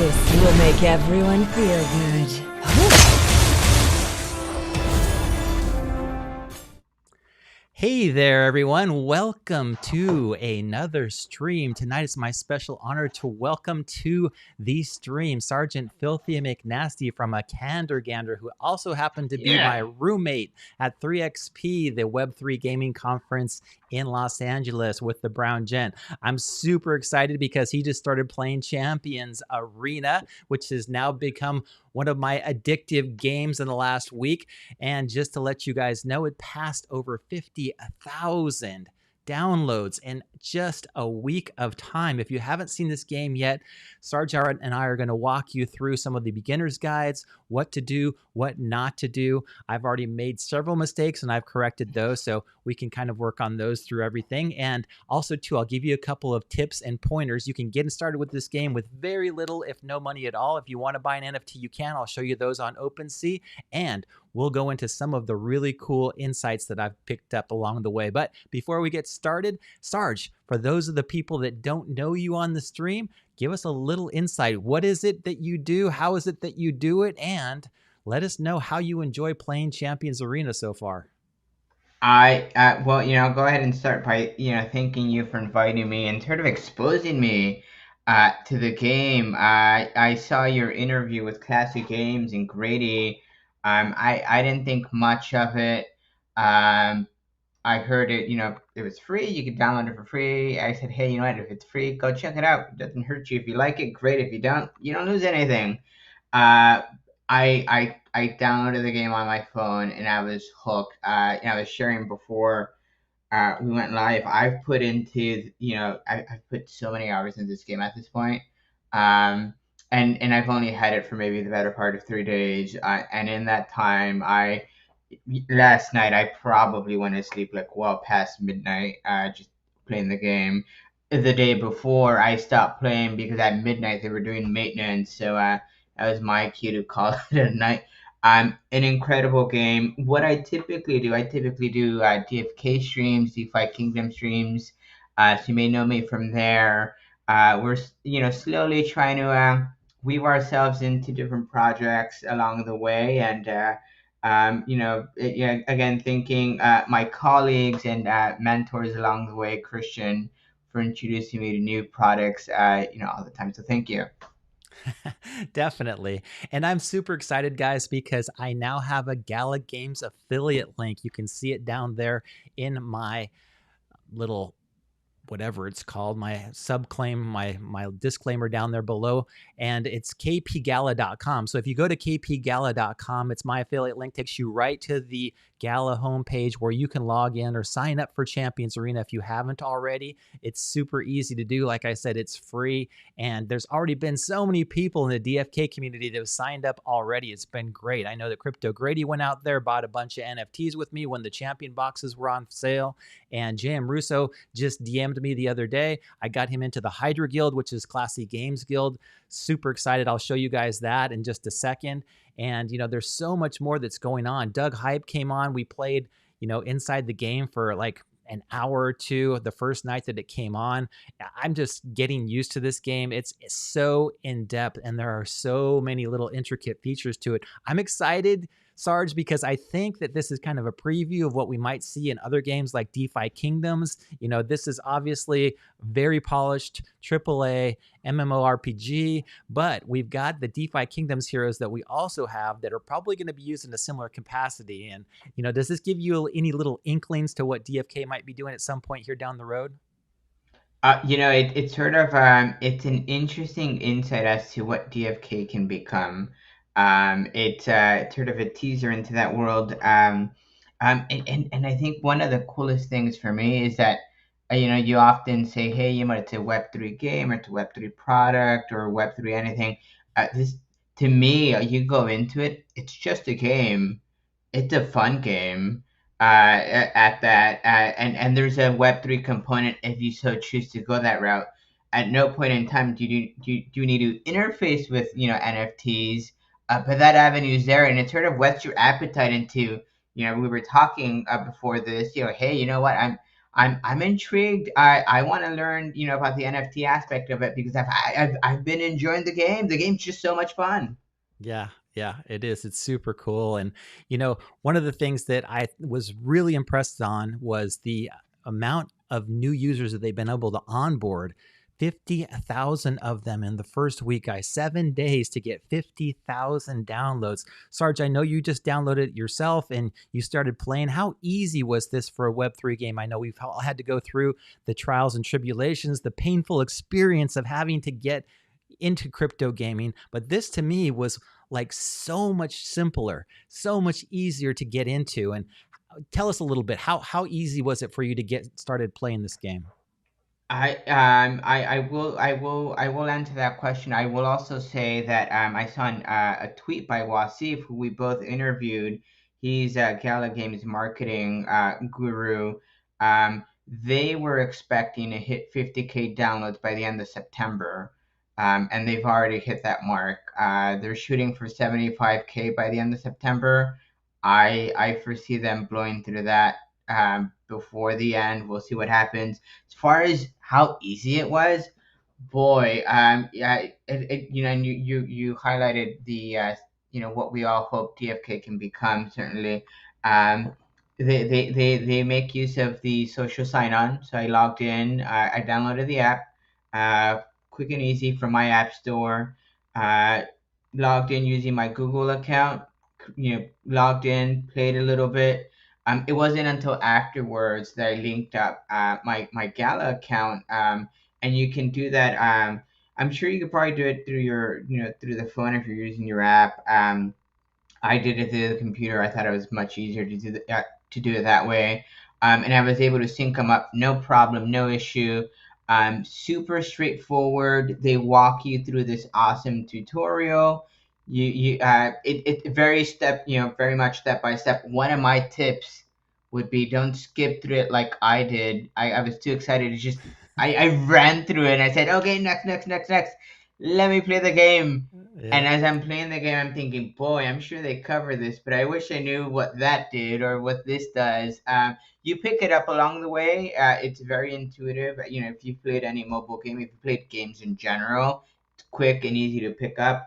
This will make everyone feel good. Hey there, everyone. Welcome to another stream. Tonight it's my special honor to welcome to the stream Sergeant Filthy McNasty from a Gander, who also happened to be my roommate at 3XP, the Web3 gaming conference in Los Angeles with the Brown Gent. I'm super excited because he just started playing Champions Arena, which has now become one of my addictive games in the last week. And just to let you guys know, it passed over 50,000 downloads in just a week of time. If you haven't seen this game yet, Sarge and I are going to walk you through some of the beginner's guides, what to do, what not to do. I've already made several mistakes and I've corrected those, so we can kind of work on those through everything. And also, too, I'll give you a couple of tips and pointers. You can get started with this game with very little, if no money at all. If you want to buy an NFT, you can. I'll show you those on OpenSea. And we'll go into some of the really cool insights that I've picked up along the way. But before we get started, Sarge, for those of the people that don't know you on the stream, give us a little insight. What is it that you do? How is it that you do it? And let us know how you enjoy playing Champions Arena so far. Well, go ahead and start by, thanking you for inviting me and sort of exposing me to the game. I saw your interview with Classic Games and Grady. I didn't think much of it. I heard it, it was free. You could download it for free. I said, hey, you know what? If it's free, go check it out. It doesn't hurt you. If you like it, great. If you don't lose anything. Uh, I downloaded the game on my phone and I was hooked. I was sharing before we went live. I've put into, I've put so many hours into this game at this point. And I've only had it for maybe the better part of 3 days. And in that time, last night I probably went to sleep like well past midnight, just playing the game. The day before I stopped playing because at midnight they were doing maintenance, so that was my cue to call it a night. An incredible game. What I typically do DFK streams, DeFi Kingdom streams. So you may know me from there. We're slowly trying to weave ourselves into different projects along the way, and again, thanking my colleagues and mentors along the way, Christian, for introducing me to new products, all the time. So thank you. Definitely. And I'm super excited, guys, because I now have a Gala Games affiliate link. You can see it down there in my little whatever it's called, my subclaim, my disclaimer down there below, and it's kpgala.com. So if you go to kpgala.com, it's my affiliate link, takes you right to the Gala homepage where you can log in or sign up for Champions Arena if you haven't already. It's super easy to do. Like I said, it's free, and there's already been so many people in the DFK community that have signed up already. It's been great. I know that Crypto Grady went out there, bought a bunch of NFTs with me when the champion boxes were on sale, and JM Russo just DM'd me the other day. I got him into the Hydra Guild, which is Classy Games Guild. Super excited. I'll show you guys that in just a second. And, there's so much more that's going on. Doug Hype came on. We played, inside the game for like an hour or two the first night that it came on. I'm just getting used to this game. It's so in-depth and there are so many little intricate features to it. I'm excited, Sarge, because I think that this is kind of a preview of what we might see in other games like DeFi Kingdoms. This is obviously very polished AAA MMORPG, but we've got the DeFi Kingdoms heroes that we also have that are probably going to be used in a similar capacity. And, does this give you any little inklings to what DFK might be doing at some point here down the road? It's sort of it's an interesting insight as to what DFK can become. It's sort of a teaser into that world. And I think one of the coolest things for me is that you often say, hey, it's a Web3 game or it's a Web3 product or Web3 anything. This to me, you go into it, it's just a game. It's a fun game at that, and there's a Web3 component if you so choose to go that route. At no point in time do you need to interface with NFTs, but that avenue is there, and it sort of whets your appetite into we were talking before this. Hey, you know what? I'm intrigued. I want to learn, about the NFT aspect of it because I've been enjoying the game. The game's just so much fun. Yeah, yeah, it is. It's super cool. And, one of the things that I was really impressed on was the amount of new users that they've been able to onboard. 50,000 of them in the first week, guys. 7 days to get 50,000 downloads. Sarge, I know you just downloaded it yourself and you started playing. How easy was this for a Web3 game? I know we've all had to go through the trials and tribulations, the painful experience of having to get into crypto gaming, but this to me was like so much simpler, so much easier to get into. And tell us a little bit, how easy was it for you to get started playing this game? I will answer that question. I will also say that I saw a tweet by Wasif, who we both interviewed. He's a Gala Games marketing guru. They were expecting to hit 50K downloads by the end of September, and they've already hit that mark. They're shooting for 75K by the end of September. I foresee them blowing through that before the end. We'll see what happens. As far as how easy it was, boy, yeah, and you highlighted the what we all hope DFK can become. Certainly, um, they make use of the social sign on. So I logged in, I downloaded the app, uh, quick and easy from my app store. Uh, Logged in using my Google account. Logged in, played a little bit. It wasn't until afterwards that I linked up my Gala account, and you can do that. I'm sure you could probably do it through your, through the phone if you're using your app. I did it through the computer. I thought it was much easier to do it that way, and I was able to sync them up, no problem, no issue. Super straightforward. They walk you through this awesome tutorial. It very very much step by step. One of my tips would be don't skip through it like I did. I was too excited to just I ran through it and I said, okay, next. Let me play the game. And Yeah. as I'm playing the game, I'm thinking, boy, I'm sure they cover this, but I wish I knew what that did or what this does. You pick it up along the way. It's very intuitive. If you've played any mobile game, if you played games in general, it's quick and easy to pick up.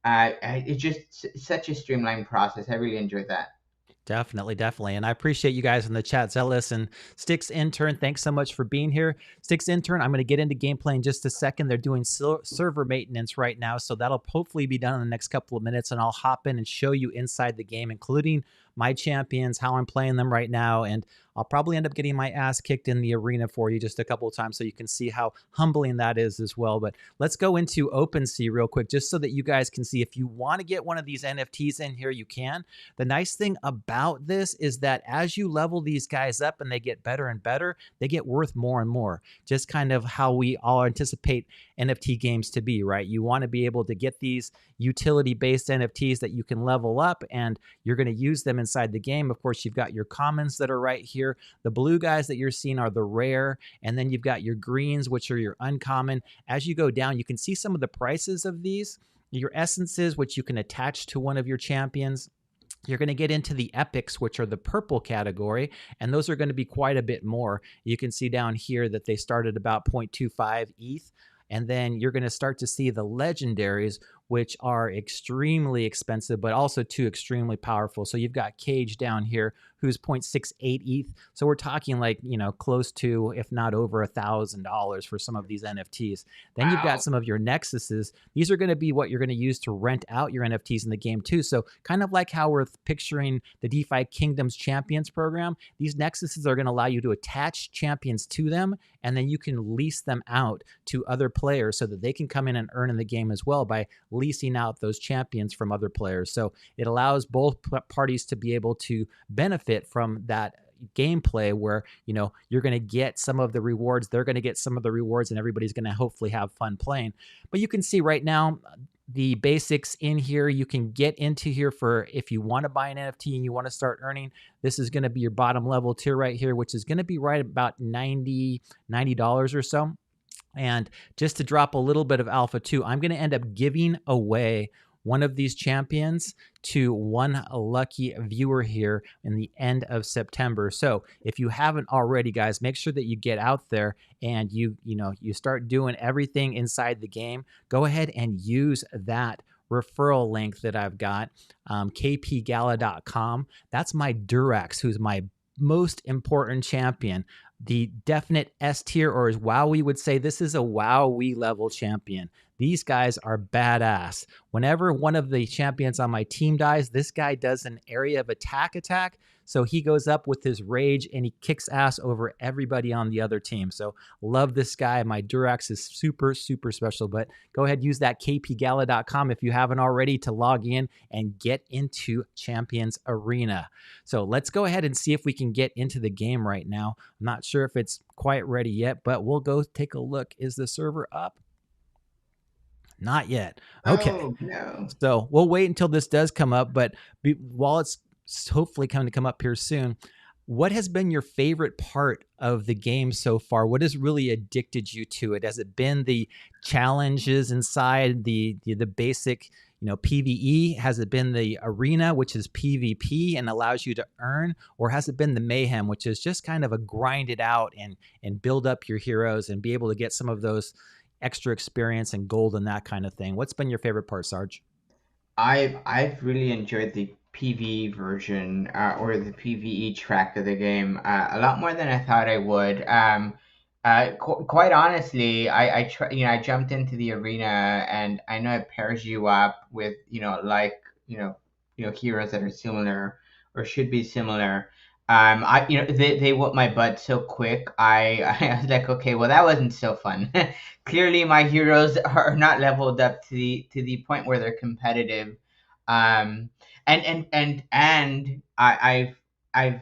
It's just such a streamlined process. I really enjoyed that. Definitely, definitely. And I appreciate you guys in the chat. Zealous and Sticks Intern, thanks so much for being here. Sticks Intern, I'm going to get into gameplay in just a second. They're doing server maintenance right now, so that'll hopefully be done in the next couple of minutes, and I'll hop in and show you inside the game, including my champions, how I'm playing them right now, and I'll probably end up getting my ass kicked in the arena for you just a couple of times so you can see how humbling that is as well. But let's go into OpenSea real quick just so that you guys can see. If you want to get one of these NFTs in here, you can. The nice thing about this is that as you level these guys up and they get better and better, they get worth more and more. Just kind of how we all anticipate NFT games to be, right? You want to be able to get these utility-based NFTs that you can level up, and you're going to use them inside the game. Of course, you've got your commons that are right here. The blue guys that you're seeing are the rare, and then you've got your greens, which are your uncommon. As you go down, you can see some of the prices of these. Your essences, which you can attach to one of your champions. You're going to get into the epics, which are the purple category, and those are going to be quite a bit more. You can see down here that they start at about 0.25 ETH. And then you're going to start to see the legendaries, which are extremely expensive, but also too extremely powerful. So you've got Cage down here, who's 0.68 ETH. So we're talking like, close to, if not over $1,000 for some of these NFTs. Then you've got Wow. some of your Nexuses. These are going to be what you're going to use to rent out your NFTs in the game too. So kind of like how we're picturing the DeFi Kingdoms Champions program, these Nexuses are going to allow you to attach champions to them, and then you can lease them out to other players so that they can come in and earn in the game as well by leasing out those champions from other players. So it allows both parties to be able to benefit from that gameplay where you're going to get some of the rewards, they're going to get some of the rewards, and everybody's going to hopefully have fun playing. But you can see right now the basics in here. You can get into here for if you want to buy an NFT and you want to start earning. This is going to be your bottom level tier right here, which is going to be right about $90 or so. And just to drop a little bit of alpha too, I'm going to end up giving away one of these champions to one lucky viewer here in the end of September. So if you haven't already, guys, make sure that you get out there and you start doing everything inside the game. Go ahead and use that referral link that I've got, kpgala.com. That's my Durex, who's my most important champion, the definite S tier, or as WoWie would say, this is a WoWie level champion. These guys are badass. Whenever one of the champions on my team dies, this guy does an area of attack. So he goes up with his rage and he kicks ass over everybody on the other team. So love this guy. My Durax is super, super special. But go ahead, use that kpgala.com if you haven't already to log in and get into Champions Arena. So let's go ahead and see if we can get into the game right now. I'm not sure if it's quite ready yet, but we'll go take a look. Is the server up? Not yet. Okay. Oh, no. So we'll wait until this does come up, but while it's hopefully coming to come up here soon, what has been your favorite part of the game so far? What has really addicted you to it? Has it been the challenges inside the basic, PvE? Has it been the arena, which is PvP and allows you to earn? Or has it been the mayhem, which is just kind of a grind it out and build up your heroes and be able to get some of those extra experience and gold and that kind of thing? What's been your favorite part, Sarge? I've really enjoyed the PvE version, or the PvE track of the game, a lot more than I thought I would. Quite honestly, I jumped into the arena, and I know it pairs you up with heroes that are similar or should be similar. They whooped my butt so quick. I was like, okay, well, that wasn't so fun. Clearly, my heroes are not leveled up to the point where they're competitive. I've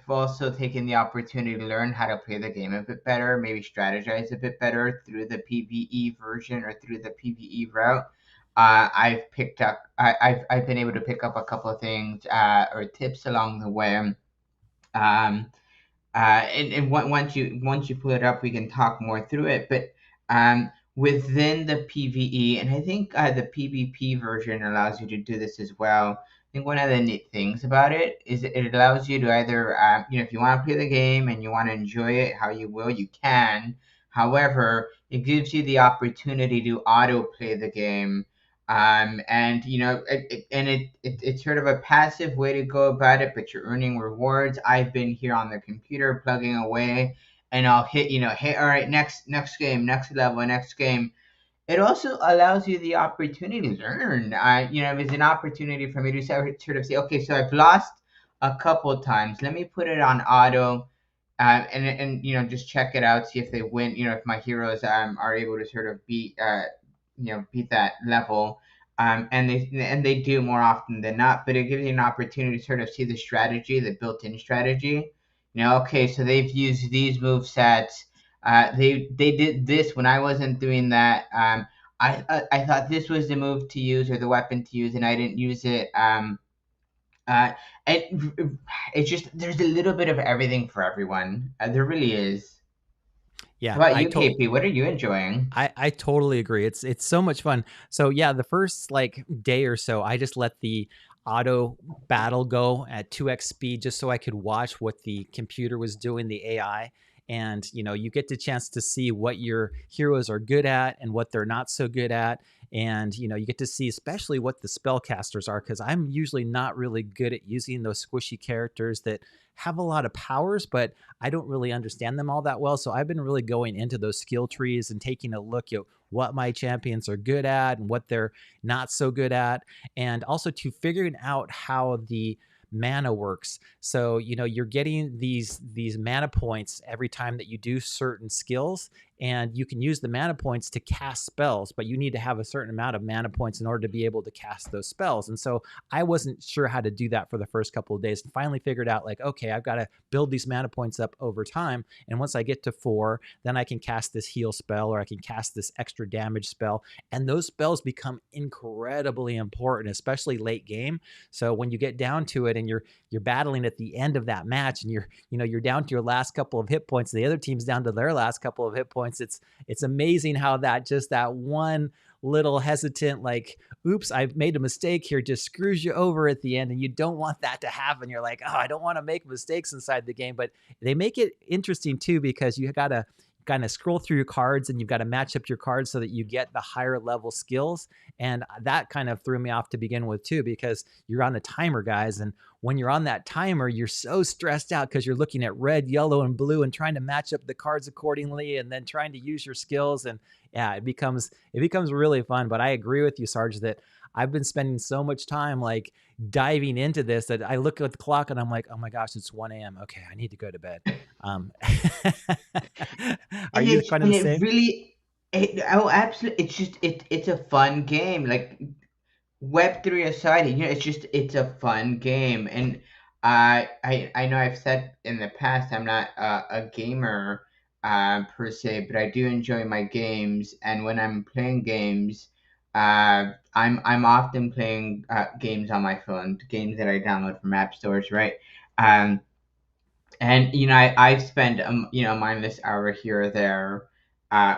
also taken the opportunity to learn how to play the game a bit better, maybe strategize a bit better through the PvE version or through the PvE route. I've been able to pick up a couple of things, or tips along the way. Um, once you pull it up, we can talk more through it. But within the PVE, and I think the PvP version allows you to do this as well. I think one of the neat things about it is it allows you to either, if you want to play the game and you want to enjoy it how you will, you can. However, it gives you the opportunity to auto play the game. It's sort of a passive way to go about it, but you're earning rewards. I've been here on the computer plugging away, and I'll hit all right, next game, next level, next game. It also allows you the opportunity to learn. It's an opportunity for me to sort of say, okay, so I've lost a couple times. Let me put it on auto, and just check it out, see if they win. If my heroes are able to sort of beat that level. And they do more often than not, but it gives you an opportunity to sort of see the strategy, the built-in strategy. Okay, so they've used these move sets. They did this when I wasn't doing that. I thought this was the move to use or the weapon to use, and I didn't use it. Uh, it it's just there's a little bit of everything for everyone. There really is. How Yeah, about you, KP? What are you enjoying? I totally agree. It's so much fun. So yeah, the first like day or so, I just let the auto battle go at 2x speed just so I could watch what the computer was doing, the AI. And you get the chance to see what your heroes are good at and what they're not so good at. And you get to see especially what the spellcasters are, because I'm usually not really good at using those squishy characters that have a lot of powers, but I don't really understand them all that well. So I've been really going into those skill trees and taking a look at what my champions are good at and what they're not so good at, and also to figuring out how the mana works. So you're getting these mana points every time that you do certain skills, and you can use the mana points to cast spells, but you need to have a certain amount of mana points in order to be able to cast those spells. And so I wasn't sure how to do that for the first couple of days, and finally figured out, like, okay, I've got to build these mana points up over time, and once I get to 4, then I can cast this heal spell, or I can cast this extra damage spell, and those spells become incredibly important, especially late game. So when you get down to it and you're battling at the end of that match, and you're down to your last couple of hit points, the other team's down to their last couple of hit points, it's amazing how that one little hesitant, like, oops, I've made a mistake here, just screws you over at the end. And you don't want that to happen. You're like, oh, I don't want to make mistakes inside the game. But they make it interesting too, because you got to kind of scroll through your cards and you've got to match up your cards so that you get the higher level skills. And that kind of threw me off to begin with too, because you're on a timer, guys. And when you're on that timer, you're so stressed out because you're looking at red, yellow, and blue and trying to match up the cards accordingly and then trying to use your skills. And yeah, it becomes really fun. But I agree with you, Sarge, that I've been spending so much time like diving into this that I look at the clock and I'm like, oh my gosh, it's 1 a.m. Okay, I need to go to bed. Um, are you kind of And the it same? really, oh, absolutely, it's just it's a fun game. Like Web3 aside, it's a fun game. And I know I've said in the past I'm not a gamer per se, but I do enjoy my games. And when I'm playing games, I'm often playing games on my phone, games that I download from app stores, right? Um, and I've spent a mindless hour here or there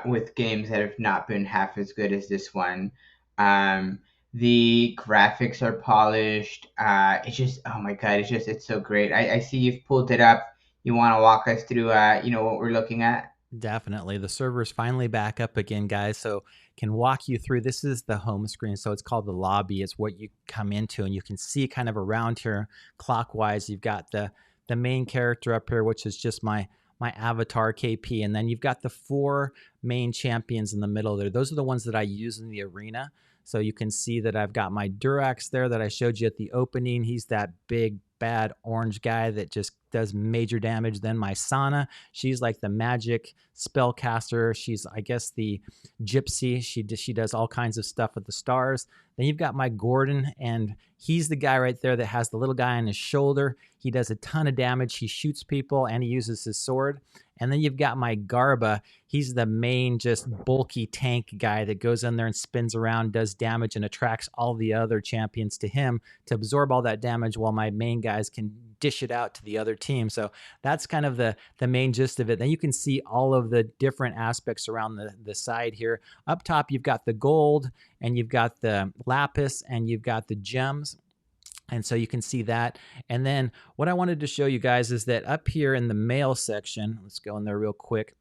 with games that have not been half as good as this one. um the graphics are polished. It's just, oh my god, it's so great. I see you've pulled it up. You want to walk us through what we're looking at? Definitely. The server's finally back up again, guys. So can walk you through. This is the home screen. So it's called the lobby. It's what you come into, and you can see kind of around here clockwise. You've got the main character up here, which is just my avatar KP. And then you've got the four main champions in the middle there. Those are the ones that I use in the arena. So you can see that I've got my Durax there that I showed you at the opening. He's that big, bad orange guy that just does major damage. Then my Sana, she's like the magic spellcaster. She's, I guess, the gypsy. She does all kinds of stuff with the stars. Then you've got my Gordon, and he's the guy right there that has the little guy on his shoulder. He does a ton of damage. He shoots people and he uses his sword. And then you've got my Garba. He's the main, just bulky tank guy that goes in there and spins around, does damage, and attracts all the other champions to him to absorb all that damage, while my main guys can dish it out to the other team. So that's kind of the main gist of it. Then you can see all of the different aspects around the side here. Up top, you've got the gold, and you've got the lapis, and you've got the gems. And so you can see that. And then what I wanted to show you guys is that up here in the mail section, let's go in there real quick.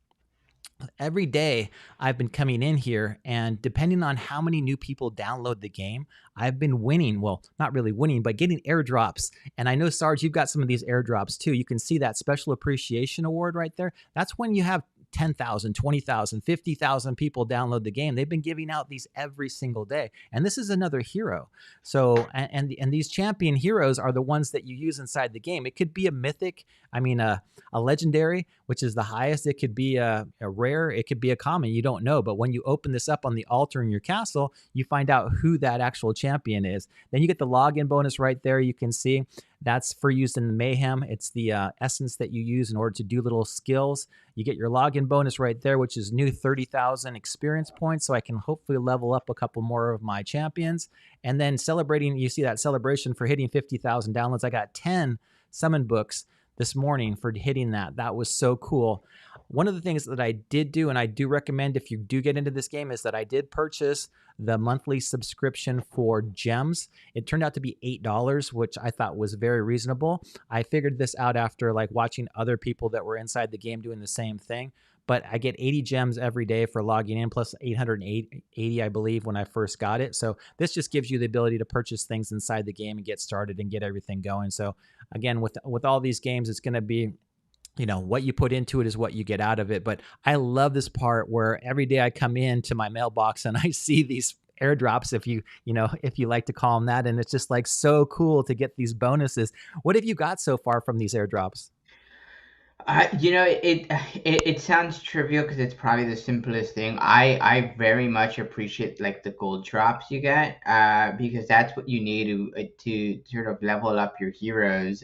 Every day I've been coming in here, and depending on how many new people download the game, I've been winning. Well, not really winning, but getting airdrops. And I know, Sarge, you've got some of these airdrops too. You can see that special appreciation award right there. That's when you have 10,000, 20,000, 50,000 people download the game. They've been giving out these every single day. And this is another hero. So, and these champion heroes are the ones that you use inside the game. It could be a mythic, a legendary, which is the highest. It could be a rare. It could be a common. You don't know. But when you open this up on the altar in your castle, you find out who that actual champion is. Then you get the login bonus right there. You can see that's for use in the mayhem. It's the essence that you use in order to do little skills. You get your login bonus right there, which is new 30,000 experience points. So I can hopefully level up a couple more of my champions. And then celebrating, you see that celebration for hitting 50,000 downloads. I got 10 summon books this morning for hitting that. That was so cool. One of the things that I did do, and I do recommend if you do get into this game, is that I did purchase the monthly subscription for gems. It turned out to be $8, which I thought was very reasonable. I figured this out after like watching other people that were inside the game doing the same thing. But I get 80 gems every day for logging in, plus 880, I believe, when I first got it. So this just gives you the ability to purchase things inside the game and get started and get everything going. So again, with all these games, it's going to be, what you put into it is what you get out of it. But I love this part where every day I come into my mailbox and I see these airdrops, if you like to call them that. And it's just like so cool to get these bonuses. What have you got so far from these airdrops? It sounds trivial because it's probably the simplest thing. I very much appreciate like the gold drops you get, because that's what you need to sort of level up your heroes,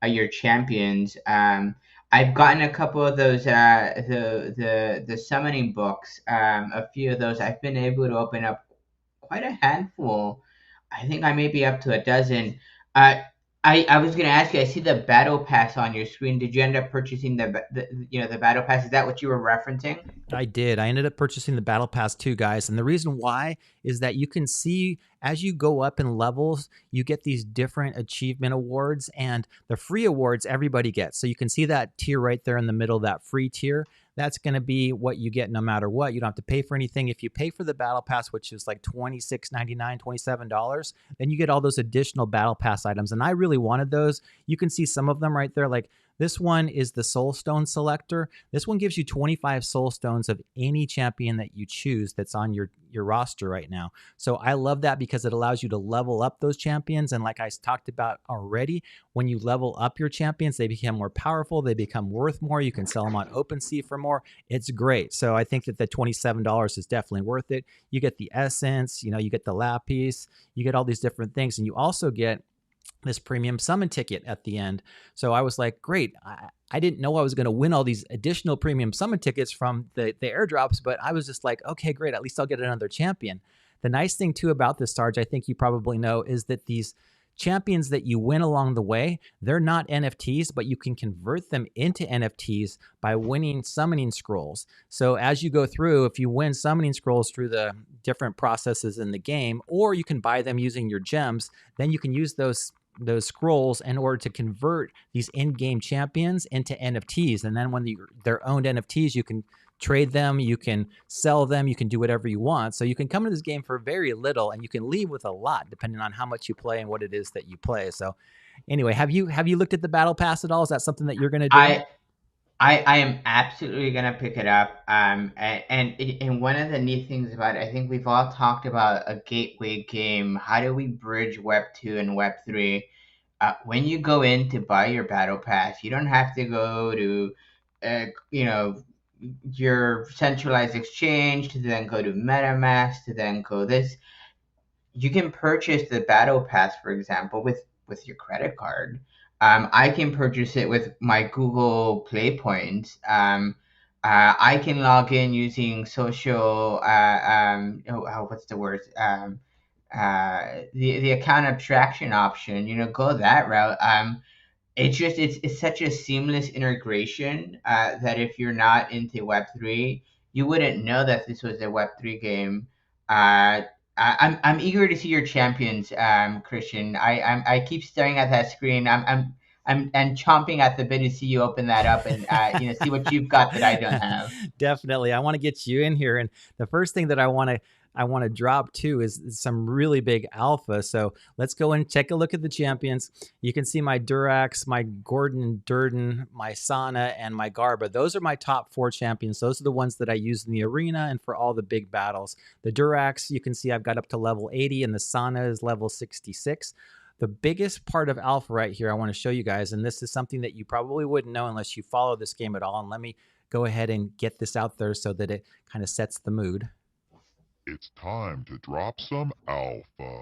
your champions. I've gotten a couple of those the summoning books. A few of those I've been able to open up quite a handful. I think I may be up to a dozen. Uh, I was gonna ask you. I see the battle pass on your screen. Did you end up purchasing the battle pass? Is that what you were referencing? I did. I ended up purchasing the Battle Pass too, guys. And the reason why is that you can see as you go up in levels, you get these different achievement awards, and the free awards everybody gets. So you can see that tier right there in the middle, that free tier. That's going to be what you get no matter what. You don't have to pay for anything. If you pay for the Battle Pass, which is like $26.99, $27, then you get all those additional Battle Pass items. And I really wanted those. You can see some of them right there. Like this one is the Soul Stone Selector. This one gives you 25 Soul Stones of any champion that you choose that's on your roster right now. So I love that because it allows you to level up those champions. And like I talked about already, when you level up your champions, they become more powerful. They become worth more. You can sell them on OpenSea for more. It's great. So I think that the $27 is definitely worth it. You get the essence, you get the lapis, you get all these different things. And you also get this premium summon ticket at the end. So I was like, great. I didn't know I was going to win all these additional premium summon tickets from the airdrops, but I was just like, okay, great. At least I'll get another champion. The nice thing too about this, Sarge, I think you probably know, is that these champions that you win along the way, they're not NFTs, but you can convert them into NFTs by winning summoning scrolls. So as you go through, if you win summoning scrolls through the different processes in the game, or you can buy them using your gems, then you can use those scrolls in order to convert these in-game champions into NFTs. And then when they're owned NFTs, you can trade them, you can sell them, you can do whatever you want. So you can come into this game for very little and you can leave with a lot depending on how much you play and what it is that you play. So anyway, have you looked at the Battle Pass at all? Is that something that you're going to do? I am absolutely gonna pick it up. And one of the neat things about it, I think we've all talked about a gateway game. How do we bridge Web 2 and Web 3? When you go in to buy your battle pass, you don't have to go to, you know, your centralized exchange to then go to MetaMask to then go this. You can purchase the battle pass, for example, with your credit card. I can purchase it with my Google Play points. I can log in using social. What's the word? The account abstraction option. Go that route. It's such a seamless integration that if you're not into Web3, you wouldn't know that this was a Web3 game. I'm eager to see your champions, Christian. I keep staring at that screen. I'm chomping at the bit to see you open that up and see what you've got that I don't have. Definitely. I want to get you in here. And the first thing that I want to drop too is some really big alpha. So let's go and take a look at the champions. You can see my Durax, my Gordon and Durden, my Sana, and my Garba. Those are my top 4 champions. Those are the ones that I use in the arena and for all the big battles. The Durax, you can see I've got up to level 80, and the Sana is level 66. The biggest part of alpha right here I want to show you guys, and this is something that you probably wouldn't know unless you follow this game at all. And let me go ahead and get this out there so that it kind of sets the mood. It's time to drop some alpha.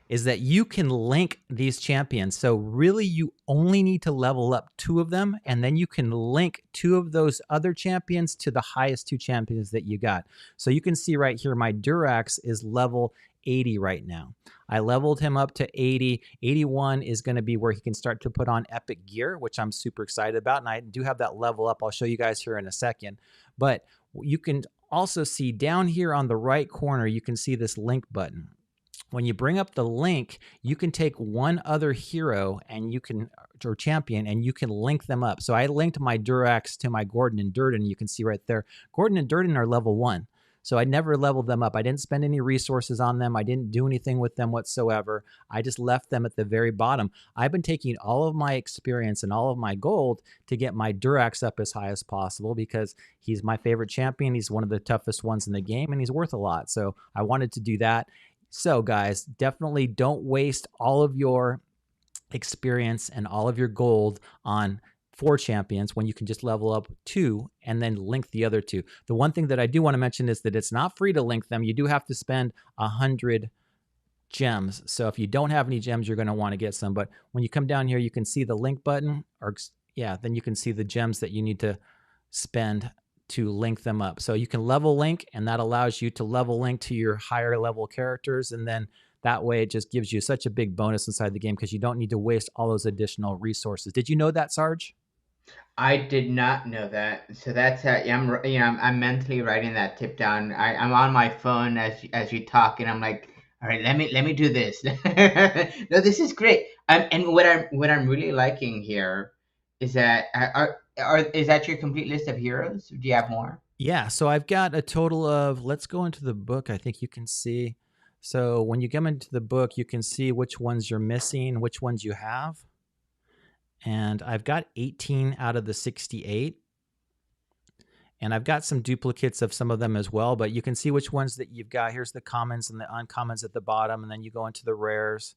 Is that you can link these champions. So really you only need to level up 2 of them, and then you can link 2 of those other champions to the highest 2 champions that you got. So you can see right here, my Durax is level 80 right now. I leveled him up to 80. 81 is going to be where he can start to put on epic gear, which I'm super excited about. And I do have that level up. I'll show you guys here in a second. But you can also see down here on the right corner, you can see this link button. When you bring up the link, you can take one other hero and or champion, and you can link them up. So I linked my Durax to my Gordon and Durden. You can see right there, Gordon and Durden are level 1. So I never leveled them up. I didn't spend any resources on them. I didn't do anything with them whatsoever. I just left them at the very bottom. I've been taking all of my experience and all of my gold to get my Durax up as high as possible because he's my favorite champion. He's one of the toughest ones in the game, and he's worth a lot. So I wanted to do that. So guys, definitely don't waste all of your experience and all of your gold on 4 champions when you can just level up 2 and then link the other 2. The one thing that I do want to mention is that it's not free to link them. You do have to spend 100 gems. So if you don't have any gems, you're going to want to get some. But when you come down here, you can see the link button, then you can see the gems that you need to spend to link them up. So you can level link, and that allows you to level link to your higher level characters. And then That way, it just gives you such a big bonus inside the game because you don't need to waste all those additional resources. Did you know that, Sarge? I did not know that. So that's yeah, I'm mentally writing that tip down. I'm on my phone as you talk, and I'm like, all right, let me do this. No, this is great. And what I'm really liking here is that is that your complete list of heroes? Do you have more? Yeah, so I've got a total of, let's go into the book. I think you can see. So when you come into the book, you can see which ones you're missing, which ones you have. And I've got 18 out of the 68. And I've got some duplicates of some of them as well, but you can see which ones that you've got. Here's the commons and the uncommons at the bottom, and then you go into the rares,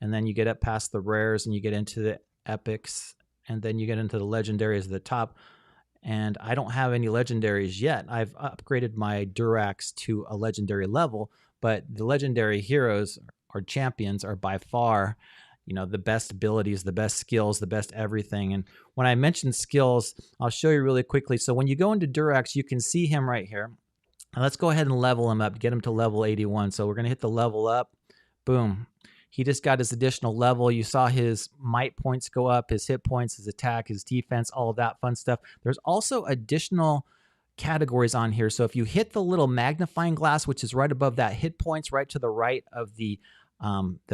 and then you get up past the rares, and you get into the epics, and then you get into the legendaries at the top. And I don't have any legendaries yet. I've upgraded my Durax to a legendary level, but the legendary heroes or champions are by far, the best abilities, the best skills, the best everything. And when I mentioned skills, I'll show you really quickly. So when you go into Durax, you can see him right here. And let's go ahead and level him up, get him to level 81. So we're going to hit the level up. Boom. He just got his additional level. You saw his might points go up, his hit points, his attack, his defense, all of that fun stuff. There's also additional categories on here. So if you hit the little magnifying glass, which is right above that hit points, right to the right of the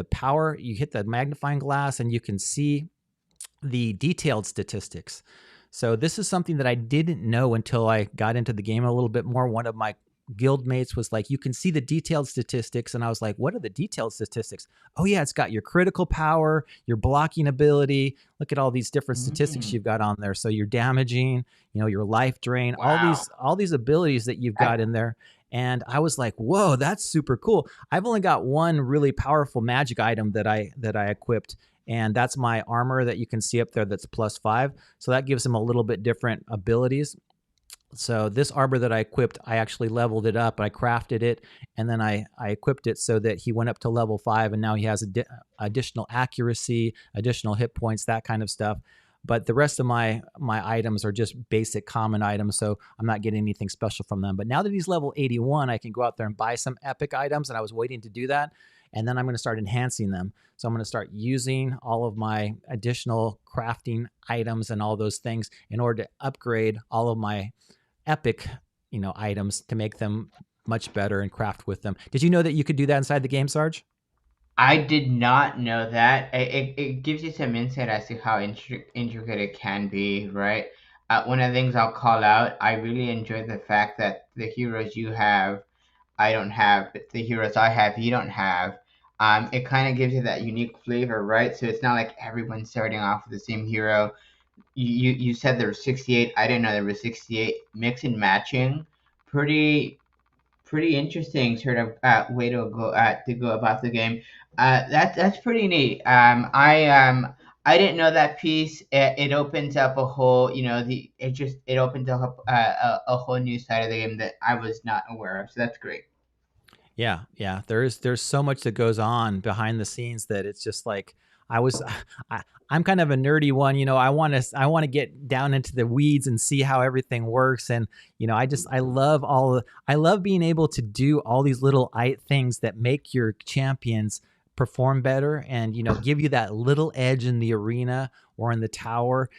power, you hit the magnifying glass and you can see the detailed statistics. So this is something that I didn't know until I got into the game a little bit more. One of my guild mates was like, you can see the detailed statistics. And I was like, what are the detailed statistics? Oh yeah, it's got your critical power, your blocking ability. Look at all these different statistics you've got on there. So you're damaging, your life drain, Wow. all these abilities that you've got in there. And I was like, whoa, that's super cool. I've only got one really powerful magic item that I equipped, and that's my armor that you can see up there that's +5. So that gives him a little bit different abilities. So this armor that I equipped, I actually leveled it up. I crafted it, and then I equipped it so that he went up to level 5, and now he has additional accuracy, additional hit points, that kind of stuff. But the rest of my items are just basic common items, so I'm not getting anything special from them. But now that he's level 81, I can go out there and buy some epic items, and I was waiting to do that. And then I'm going to start enhancing them. So I'm going to start using all of my additional crafting items and all those things in order to upgrade all of my epic, items to make them much better and craft with them. Did you know that you could do that inside the game, Sarge? I did not know that. It gives you some insight as to how intricate it can be, right? One of the things I'll call out, I really enjoy the fact that the heroes you have, I don't have, but the heroes I have, you don't have. It kind of gives you that unique flavor, right? So it's not like everyone's starting off with the same hero. You said there were 68. I didn't know there was 68. Mix and matching, pretty interesting sort of way to go about the game. That's pretty neat. I didn't know that piece. It opens up a whole, it opens up a whole new side of the game that I was not aware of. So that's great. Yeah. There's so much that goes on behind the scenes that it's just like I was I'm kind of a nerdy one, I want to get down into the weeds and see how everything works. And I love being able to do all these little things that make your champions perform better and give you that little edge in the arena or in the tower,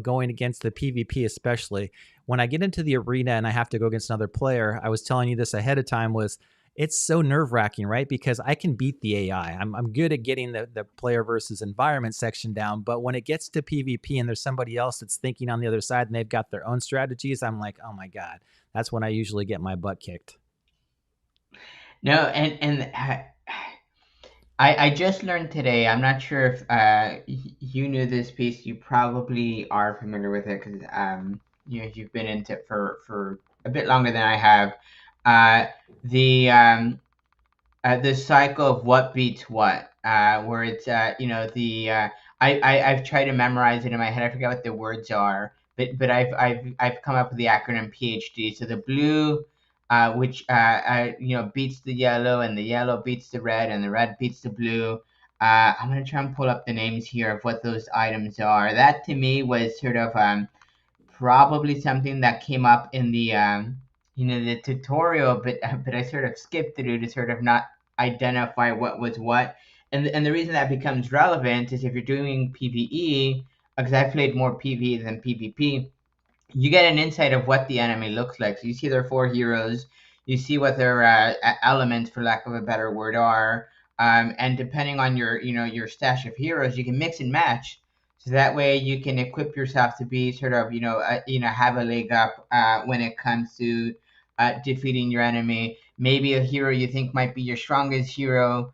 going against the PvP. Especially when I get into the arena and I have to go against another player, I was telling you this ahead of time, was it's so nerve-wracking, right? Because I can beat the AI. I'm good at getting the player versus environment section down, but when it gets to PvP and there's somebody else that's thinking on the other side and they've got their own strategies, I'm like, oh my God, that's when I usually get my butt kicked. No, and I just learned today. I'm not sure if you knew this piece. You probably are familiar with it because you've been into it for a bit longer than I have. Uh, the cycle of what beats what, where it's I've tried to memorize it in my head. I forget what the words are, but I've come up with the acronym PhD. So the blue, which beats the yellow, and the yellow beats the red, and the red beats the blue. I'm gonna try and pull up the names here of what those items are. That to me was sort of probably something that came up in the the tutorial, but I sort of skipped through to sort of not identify what was what. And the reason that becomes relevant is if you're doing PvE, because I've played more PvE than PvP, you get an insight of what the enemy looks like. So you see their four heroes, you see what their elements, for lack of a better word, are, and depending on your stash of heroes, you can mix and match. So that way you can equip yourself to be sort of have a leg up when it comes to defeating your enemy. Maybe a hero you think might be your strongest hero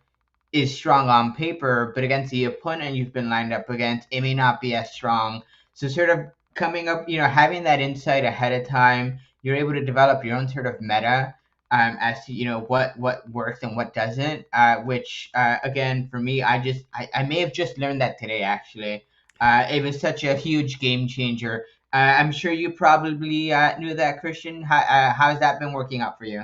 is strong on paper, but against the opponent you've been lined up against, it may not be as strong. So sort of coming up, having that insight ahead of time, you're able to develop your own sort of meta as to what works and what doesn't. Which again for me, I may have just learned that today actually. It was such a huge game changer. I'm sure you probably knew that, Christian. How's that been working out for you?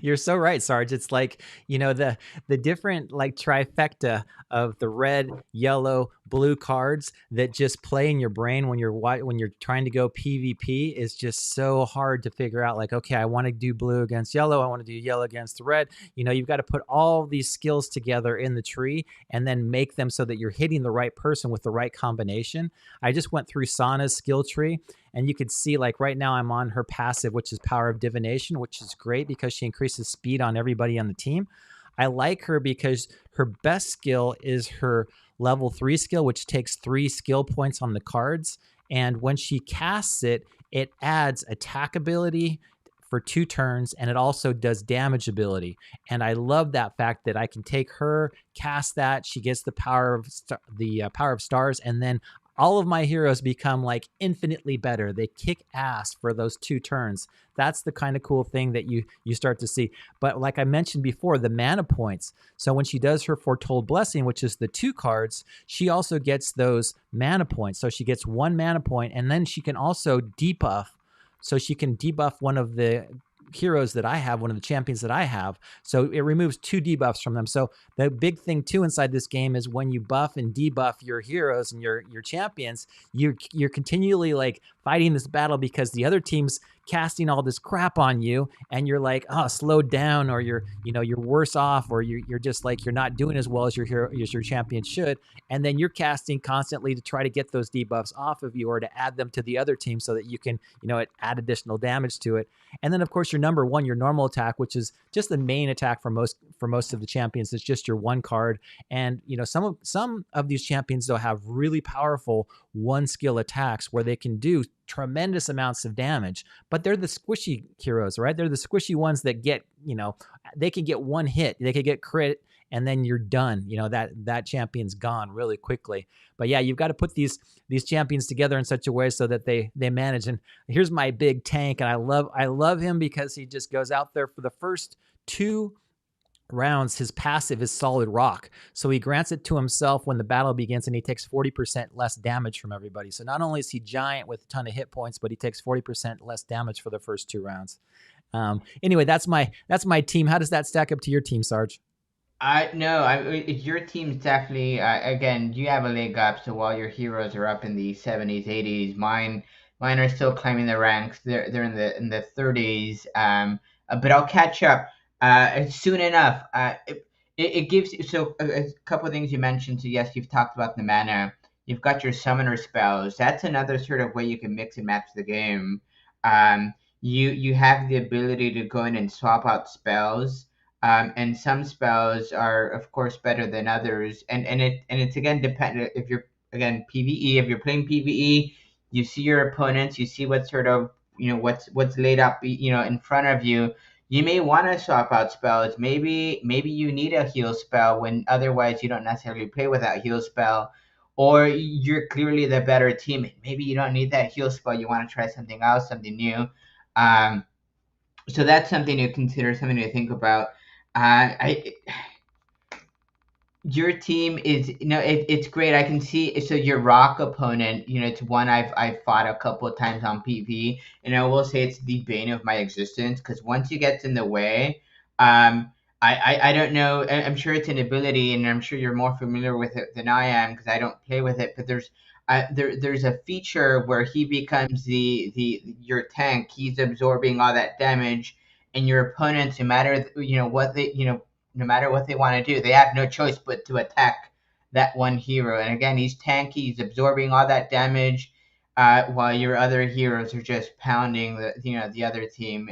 You're so right, Sarge. It's like, the different like trifecta of the red, yellow, blue cards that just play in your brain when you're trying to go PvP is just so hard to figure out. Like, okay, I want to do blue against yellow, I want to do yellow against red. You've got to put all these skills together in the tree and then make them so that you're hitting the right person with the right combination. I just went through Sana's skill tree, and you could see, like, right now I'm on her passive, which is Power of Divination, which is great because she increases speed on everybody on the team. I like her because her best skill is her level 3 skill, which takes 3 skill points on the cards. And when she casts it, it adds attack ability for 2 turns, and it also does damage ability. And I love that fact that I can take her, cast that, she gets the power of stars, and then all of my heroes become like infinitely better. They kick ass for those 2 turns. That's the kind of cool thing that you start to see. But like I mentioned before, the mana points. So when she does her Foretold Blessing, which is the 2 cards, she also gets those mana points. So she gets 1 mana point, and then she can also debuff. So she can debuff one of the heroes that I have, one of the champions that I have. So it removes 2 debuffs from them. So the big thing too inside this game is when you buff and debuff your heroes and your champions, you're continually like fighting this battle because the other team's casting all this crap on you, and you're like, oh, slow down, or you're worse off, or you're just like, you're not doing as well as your hero, as your champion should. And then you're casting constantly to try to get those debuffs off of you or to add them to the other team so that you can, add additional damage to it. And then of course your number 1, your normal attack, which is just the main attack for most of the champions. It's just your 1 card. And some of these champions though have really powerful 1 skill attacks where they can do tremendous amounts of damage, but they're the squishy heroes, right? They're the squishy ones that get, they can get 1 hit, they could get crit, and then you're done. That champion's gone really quickly. But yeah, you've got to put these champions together in such a way so that they manage. And here's my big tank, and I love him because he just goes out there for the first 2 rounds. His passive is Solid Rock, so he grants it to himself when the battle begins, and he takes 40% less damage from everybody. So not only is he giant with a ton of hit points, but he takes 40% less damage for the first 2 rounds. Anyway, that's my team. How does that stack up to your team, Sarge? Your team's definitely again. You have a leg up. So while your heroes are up in the 70s, 80s, mine are still climbing the ranks. They're in the 30s. But I'll catch up soon enough. It gives so a couple of things you mentioned. So yes, you've talked about the mana. You've got your summoner spells. That's another sort of way you can mix and match the game. You have the ability to go in and swap out spells. And some spells are of course better than others, and it's again dependent. If you're again PvE, if you're playing PvE, you see your opponents, you see what sort of what's laid up in front of you. You may want to swap out spells. Maybe you need a heal spell when otherwise you don't necessarily play with that heal spell, or you're clearly the better team. Maybe you don't need that heal spell. You want to try something else, something new. So that's something to consider, something to think about. I Your team is it's great. I can see. So your rock opponent, it's one I've fought a couple of times on PvP, and I will say it's the bane of my existence because once you get in the way, I don't know. I'm sure it's an ability, and I'm sure you're more familiar with it than I am because I don't play with it. But there's a feature where he becomes your tank. He's absorbing all that damage, and your opponents, no matter what they no matter what they want to do, they have no choice but to attack that one hero. And again, he's tanky, he's absorbing all that damage, while your other heroes are just pounding the other team.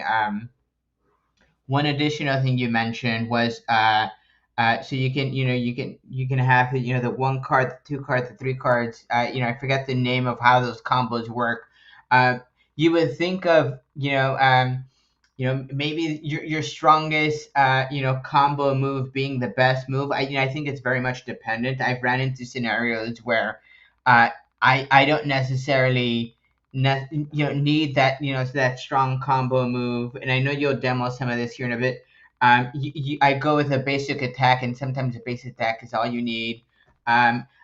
One additional thing you mentioned was so you can have the one card, the two cards, the three cards. I forget the name of how those combos work. Uh, you would think of maybe your strongest combo move being the best move. I think it's very much dependent. I've ran into scenarios where uh, I don't necessarily need that strong combo move, and I know you'll demo some of this here in a bit. I go with a basic attack, and sometimes a basic attack is all you need.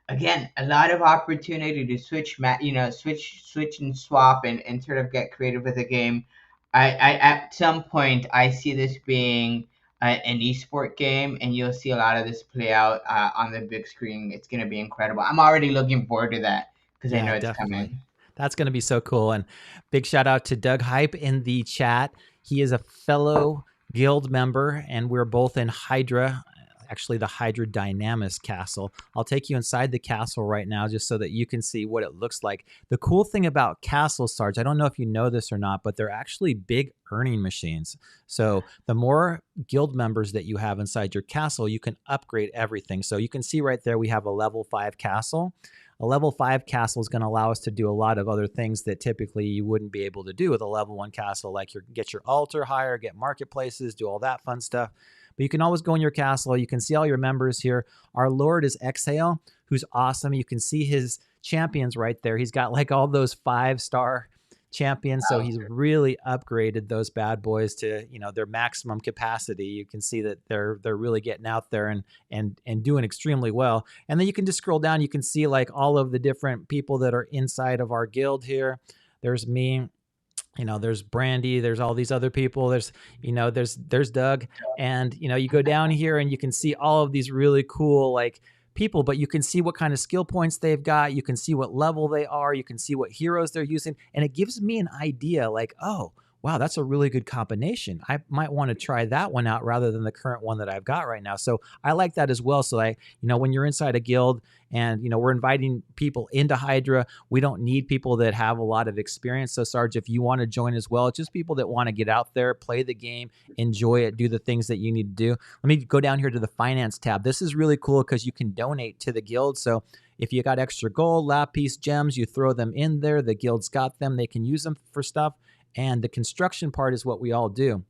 Again, a lot of opportunity to switch and swap and sort of get creative with the game. At some point I see this being an esport game, and you'll see a lot of this play out on the big screen. It's going to be incredible. I'm already looking forward to that because I Yeah, know it's definitely. coming. That's going to be so cool. And big shout out to Doug Hype in the chat. He is a fellow guild member, and we're both in Hydra, actually the Hydra Dynamis castle. I'll take you inside the castle right now just so that you can see what it looks like. The cool thing about castles, Sarge, I don't know if you know this or not, but they're actually big earning machines. So the more guild members that you have inside your castle, you can upgrade everything. So you can see right there, we have a level 5 castle. A level 5 castle is going to allow us to do a lot of other things that typically you wouldn't be able to do with a level 1 castle, like get your altar higher, get marketplaces, do all that fun stuff. But you can always go in your castle. You can see all your members here. Our Lord is Exhale, who's awesome. You can see his champions right there. He's got like all those 5-star champions, so he's really upgraded those bad boys to their maximum capacity. You can see that they're really getting out there and doing extremely well. And then you can just scroll down, you can see like all of the different people that are inside of our guild here. There's me, there's Brandy, there's all these other people, there's Doug, and you go down here and you can see all of these really cool like people, but you can see what kind of skill points they've got, you can see what level they are, you can see what heroes they're using, and it gives me an idea like, oh wow, that's a really good combination. I might want to try that one out rather than the current one that I've got right now. So I like that as well. So when you're inside a guild and, we're inviting people into Hydra, we don't need people that have a lot of experience. So Sarge, if you want to join as well, it's just people that want to get out there, play the game, enjoy it, do the things that you need to do. Let me go down here to the finance tab. This is really cool because you can donate to the guild. So if you got extra gold, lapis, gems, you throw them in there. The guild's got them. They can use them for stuff. And the construction part is what we all do.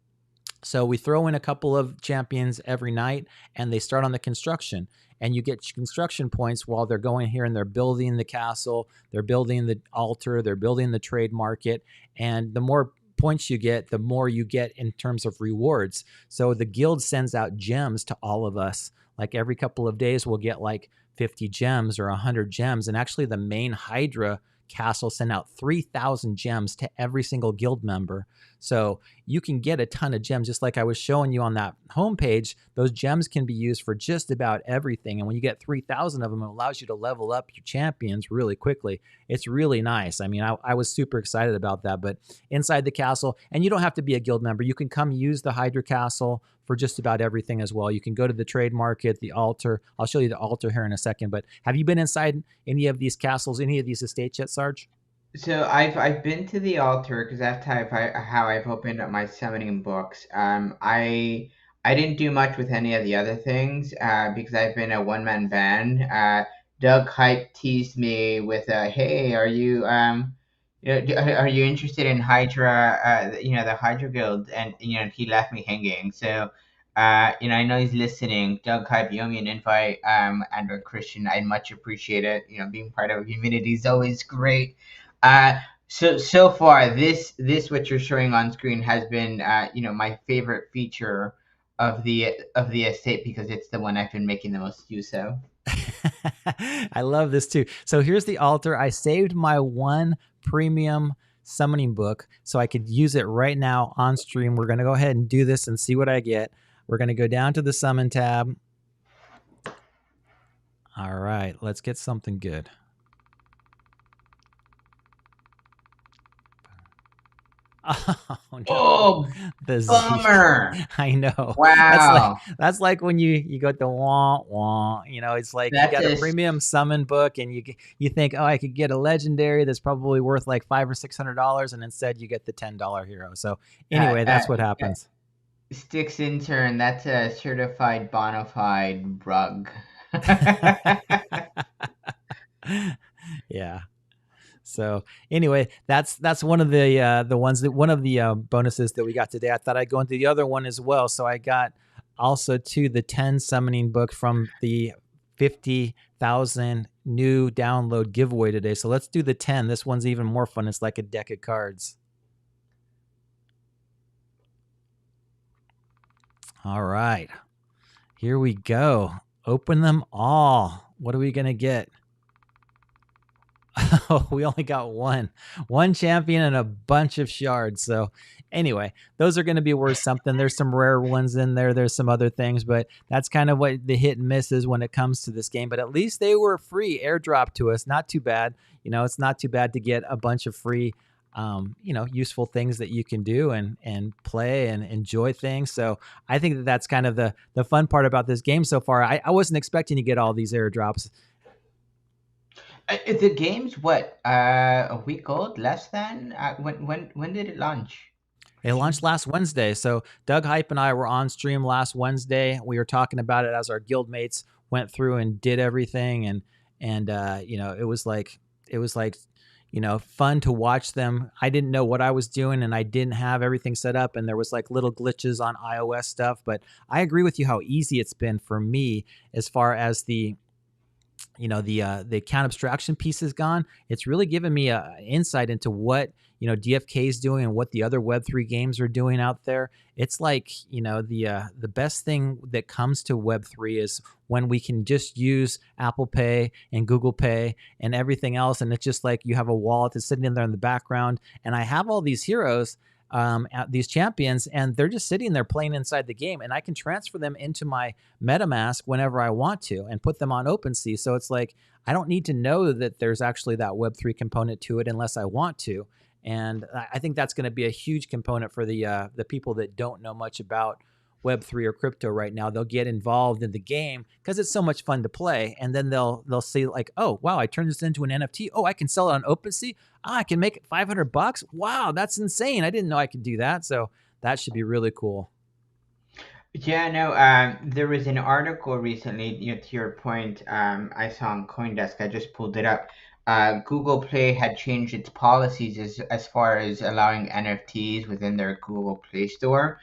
So we throw in a couple of champions every night, and they start on the construction. And you get construction points while they're going here and they're building the castle, they're building the altar, they're building the trade market. And the more points you get, the more you get in terms of rewards. So the guild sends out gems to all of us. Like every couple of days, we'll get like 50 gems or 100 gems. And actually, the main Hydra castle sent out 3,000 gems to every single guild member. So you can get a ton of gems, just like I was showing you on that homepage. Those gems can be used for just about everything. And when you get 3,000 of them, it allows you to level up your champions really quickly. It's really nice. I mean, I was super excited about that. But inside the castle, and you don't have to be a guild member, you can come use the Hydra castle for just about everything as well. You can go to the trade market, the altar. I'll show you the altar here in a second. But have you been inside any of these castles, any of these estates yet, Sarge? So I've been to the altar because that's how I've opened up my summoning books. I didn't do much with any of the other things because I've been a one-man band. Doug Hype teased me with a, "Hey, are you are you interested in Hydra? The Hydra Guild?" And he left me hanging. So I know he's listening. Doug Hype, you owe me an invite. Andrew Christian, I'd much appreciate it. Being part of a community is always great. Uh, so far, this what you're showing on screen has been my favorite feature of the estate because it's the one I've been making the most use of. I love this too. So here's the altar. I saved my one premium summoning book so I could use it right now on stream. We're going to go ahead and do this and see what I get. We're going to go down to the summon tab. All right, let's get something good. Oh no, Oh, the Zeke. bummer. I know. Wow. That's like when you go to wah wah. You know, it's like you That's got a a premium summon book, and you think, oh, I could get a legendary that's probably worth like $500 or $600, and instead you get the $10 hero. So uh, anyway, uh, that's what uh, happens. Sticks intern. That's a certified bona fide rug. Yeah. So anyway, that's one of the ones that one of the bonuses that we got today. I thought I'd go into the other one as well. So I got also to the 10 summoning book from the 50,000 new download giveaway today. So let's do the 10. This one's even more fun. It's like a deck of cards. All right. Here we go. Open them all. What are we going to get? Oh, we only got one champion and a bunch of shards. So anyway, those are going to be worth something. There's some rare ones in there. There's some other things, but that's kind of what the hit and miss is when it comes to this game. But at least they were free, airdrop to us. Not too bad. You know, it's not too bad to get a bunch of free, useful things that you can do and play and enjoy things. So I think that that's kind of the fun part about this game so far. I wasn't expecting to get all these airdrops. The game's what? A week old? Less than? When did it launch? It launched last Wednesday. So Doug Hype and I were on stream last Wednesday. We were talking about it as our guild mates went through and did everything, and it was like fun to watch them. I didn't know what I was doing, and I didn't have everything set up, and there was like little glitches on iOS stuff. But I agree with you how easy it's been for me as far as the account abstraction piece is gone. It's really given me a insight into what DFK is doing and what the other Web3 games are doing out there. It's like the best thing that comes to Web3 is when we can just use Apple Pay and Google Pay and everything else, and it's just like you have a wallet that's sitting in there in the background, and I have all these heroes. These champions, and they're just sitting there playing inside the game, and I can transfer them into my MetaMask whenever I want to and put them on OpenSea. So it's like I don't need to know that there's actually that Web3 component to it unless I want to. And I think that's going to be a huge component for the people that don't know much about Web3 or crypto right now. They'll get involved in the game because it's so much fun to play, and then they'll see like, oh wow, I turned this into an NFT. Oh, I can sell it on OpenSea. I can make it $500. Wow, that's insane. I didn't know I could do that. So that should be really cool. Yeah, no. There was an article recently. To your point, I saw on CoinDesk. I just pulled it up. Google Play had changed its policies as far as allowing NFTs within their Google Play Store.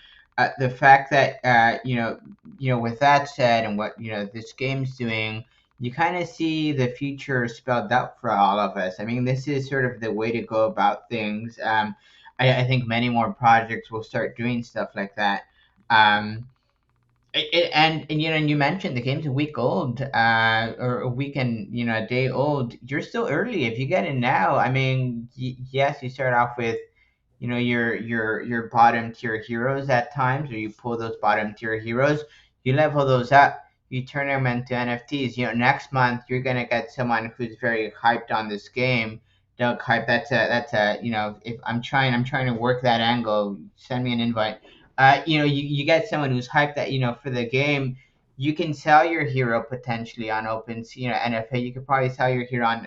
The fact that with that said, and what this game's doing, you kind of see the future spelled out for all of us. I mean, this is sort of the way to go about things. I think many more projects will start doing stuff like that. And you mentioned the game's a week old, or a week and a day old. You're still early if you get in now. I mean, yes, you start off with your bottom tier heroes at times, or you pull those bottom tier heroes, you level those up, you turn them into NFTs. Next month you're gonna get someone who's very hyped on this game. Doug Hype, that's a if I'm trying to work that angle, send me an invite. You get someone who's hyped that for the game. You can sell your hero potentially on OpenSea, NFA. You could probably sell your hero on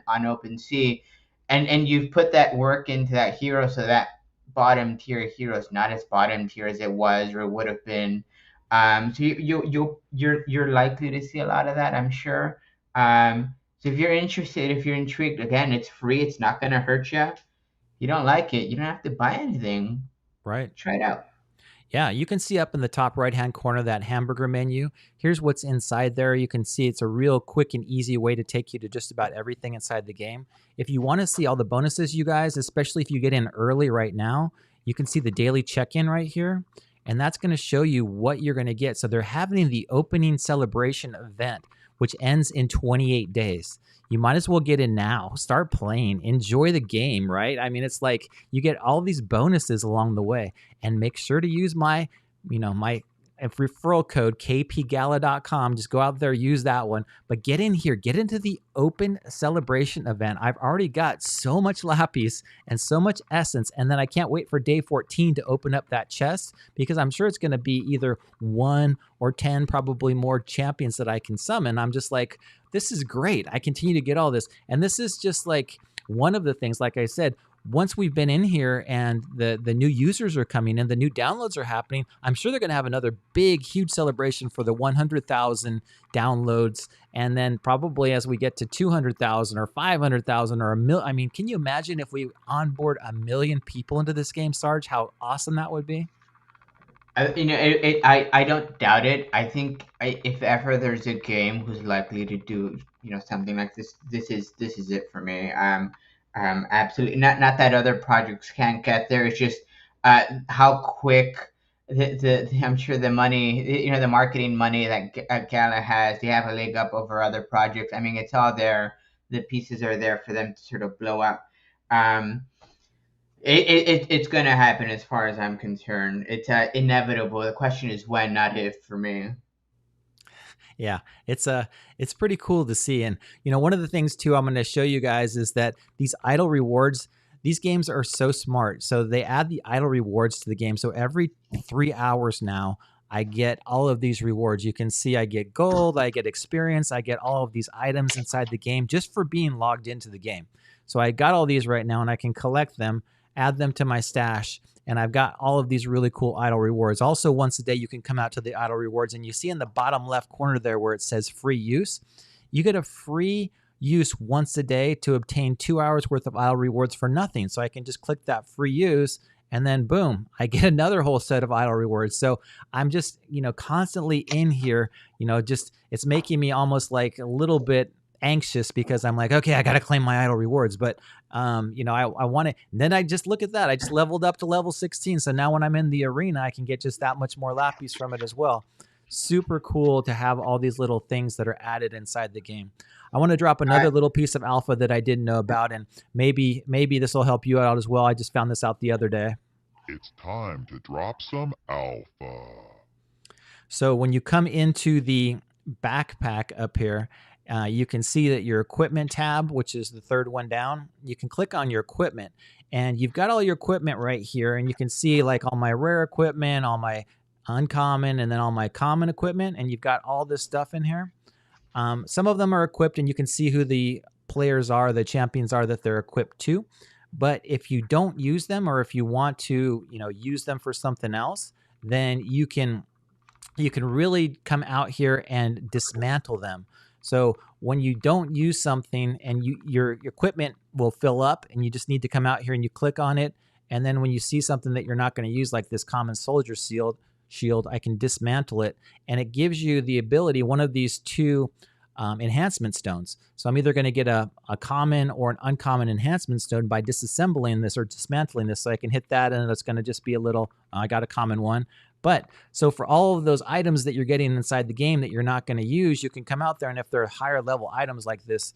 OpenSea, and you've put that work into that hero, so that bottom tier hero is not as bottom tier as it was or would have been. So you're likely to see a lot of that, I'm sure. So if you're interested, if you're intrigued, again, it's free. It's not gonna hurt you. If you don't like it, you don't have to buy anything. Right. Try it out. Yeah, you can see up in the top right-hand corner that hamburger menu. Here's what's inside there. You can see it's a real quick and easy way to take you to just about everything inside the game. If you want to see all the bonuses, you guys, especially if you get in early right now, you can see the daily check-in right here, and that's going to show you what you're going to get. So they're having the opening celebration event, which ends in 28 days. You might as well get in now. Start playing. Enjoy the game, right? I mean, it's like you get all these bonuses along the way, and make sure to use my and referral code kpgala.com. Just go out there, use that one. But get in here, get into the open celebration event. I've already got so much lapis and so much essence, and then I can't wait for day 14 to open up that chest, because I'm sure it's going to be either 1 or 10, probably more champions that I can summon. I'm just like, this is great. I continue to get all this, and this is just like one of the things. Like I said, once we've been in here and the new users are coming in, the new downloads are happening, I'm sure they're going to have another big, huge celebration for the 100,000 downloads. And then probably as we get to 200,000 or 500,000 or a million, I mean, can you imagine if we onboard 1 million people into this game, Sarge? How awesome that would be. I don't doubt it. I think if ever there's a game who's likely to do something like this, this is it for me. Absolutely not that other projects can't get there. It's just how quick I'm sure the money, the marketing money that Gala has, they have a leg up over other projects. I mean, it's all there. The pieces are there for them to sort of blow up. It's going to happen as far as I'm concerned. It's inevitable. The question is when, not if, for me. Yeah, it's pretty cool to see. And one of the things too I'm going to show you guys is that these idle rewards, these games are so smart. So they add the idle rewards to the game. So every 3 hours now, I get all of these rewards. You can see I get gold, I get experience, I get all of these items inside the game just for being logged into the game. So I got all these right now, and I can collect them, add them to my stash, and I've got all of these really cool idle rewards. Also, once a day, you can come out to the idle rewards, and you see in the bottom left corner there where it says free use, you get a free use once a day to obtain 2 hours worth of idle rewards for nothing. So I can just click that free use, and then boom, I get another whole set of idle rewards. So I'm just, constantly in here, just, it's making me almost like a little bit anxious, because I'm like, okay, I got to claim my idle rewards. But, I want to, then I just look at that. I just leveled up to level 16. So now when I'm in the arena, I can get just that much more lapis from it as well. Super cool to have all these little things that are added inside the game. I want to drop another little piece of alpha that I didn't know about, and maybe this will help you out as well. I just found this out the other day. It's time to drop some alpha. So when you come into the backpack up here, you can see that your equipment tab, which is the third one down, you can click on your equipment, and you've got all your equipment right here, and you can see like all my rare equipment, all my uncommon, and then all my common equipment, and you've got all this stuff in here. Some of them are equipped, and you can see who the players are, the champions are that they're equipped to. But if you don't use them, or if you want to, use them for something else, then you can really come out here and dismantle them. So when you don't use something and your equipment will fill up, and you just need to come out here and you click on it, and then when you see something that you're not going to use, like this common soldier shield, I can dismantle it, and it gives you the ability, one of these two enhancement stones. So I'm either going to get a common or an uncommon enhancement stone by disassembling this or dismantling this. So I can hit that, and it's going to just be a little, I got a common one. But so for all of those items that you're getting inside the game that you're not going to use, you can come out there, and if they're higher level items like this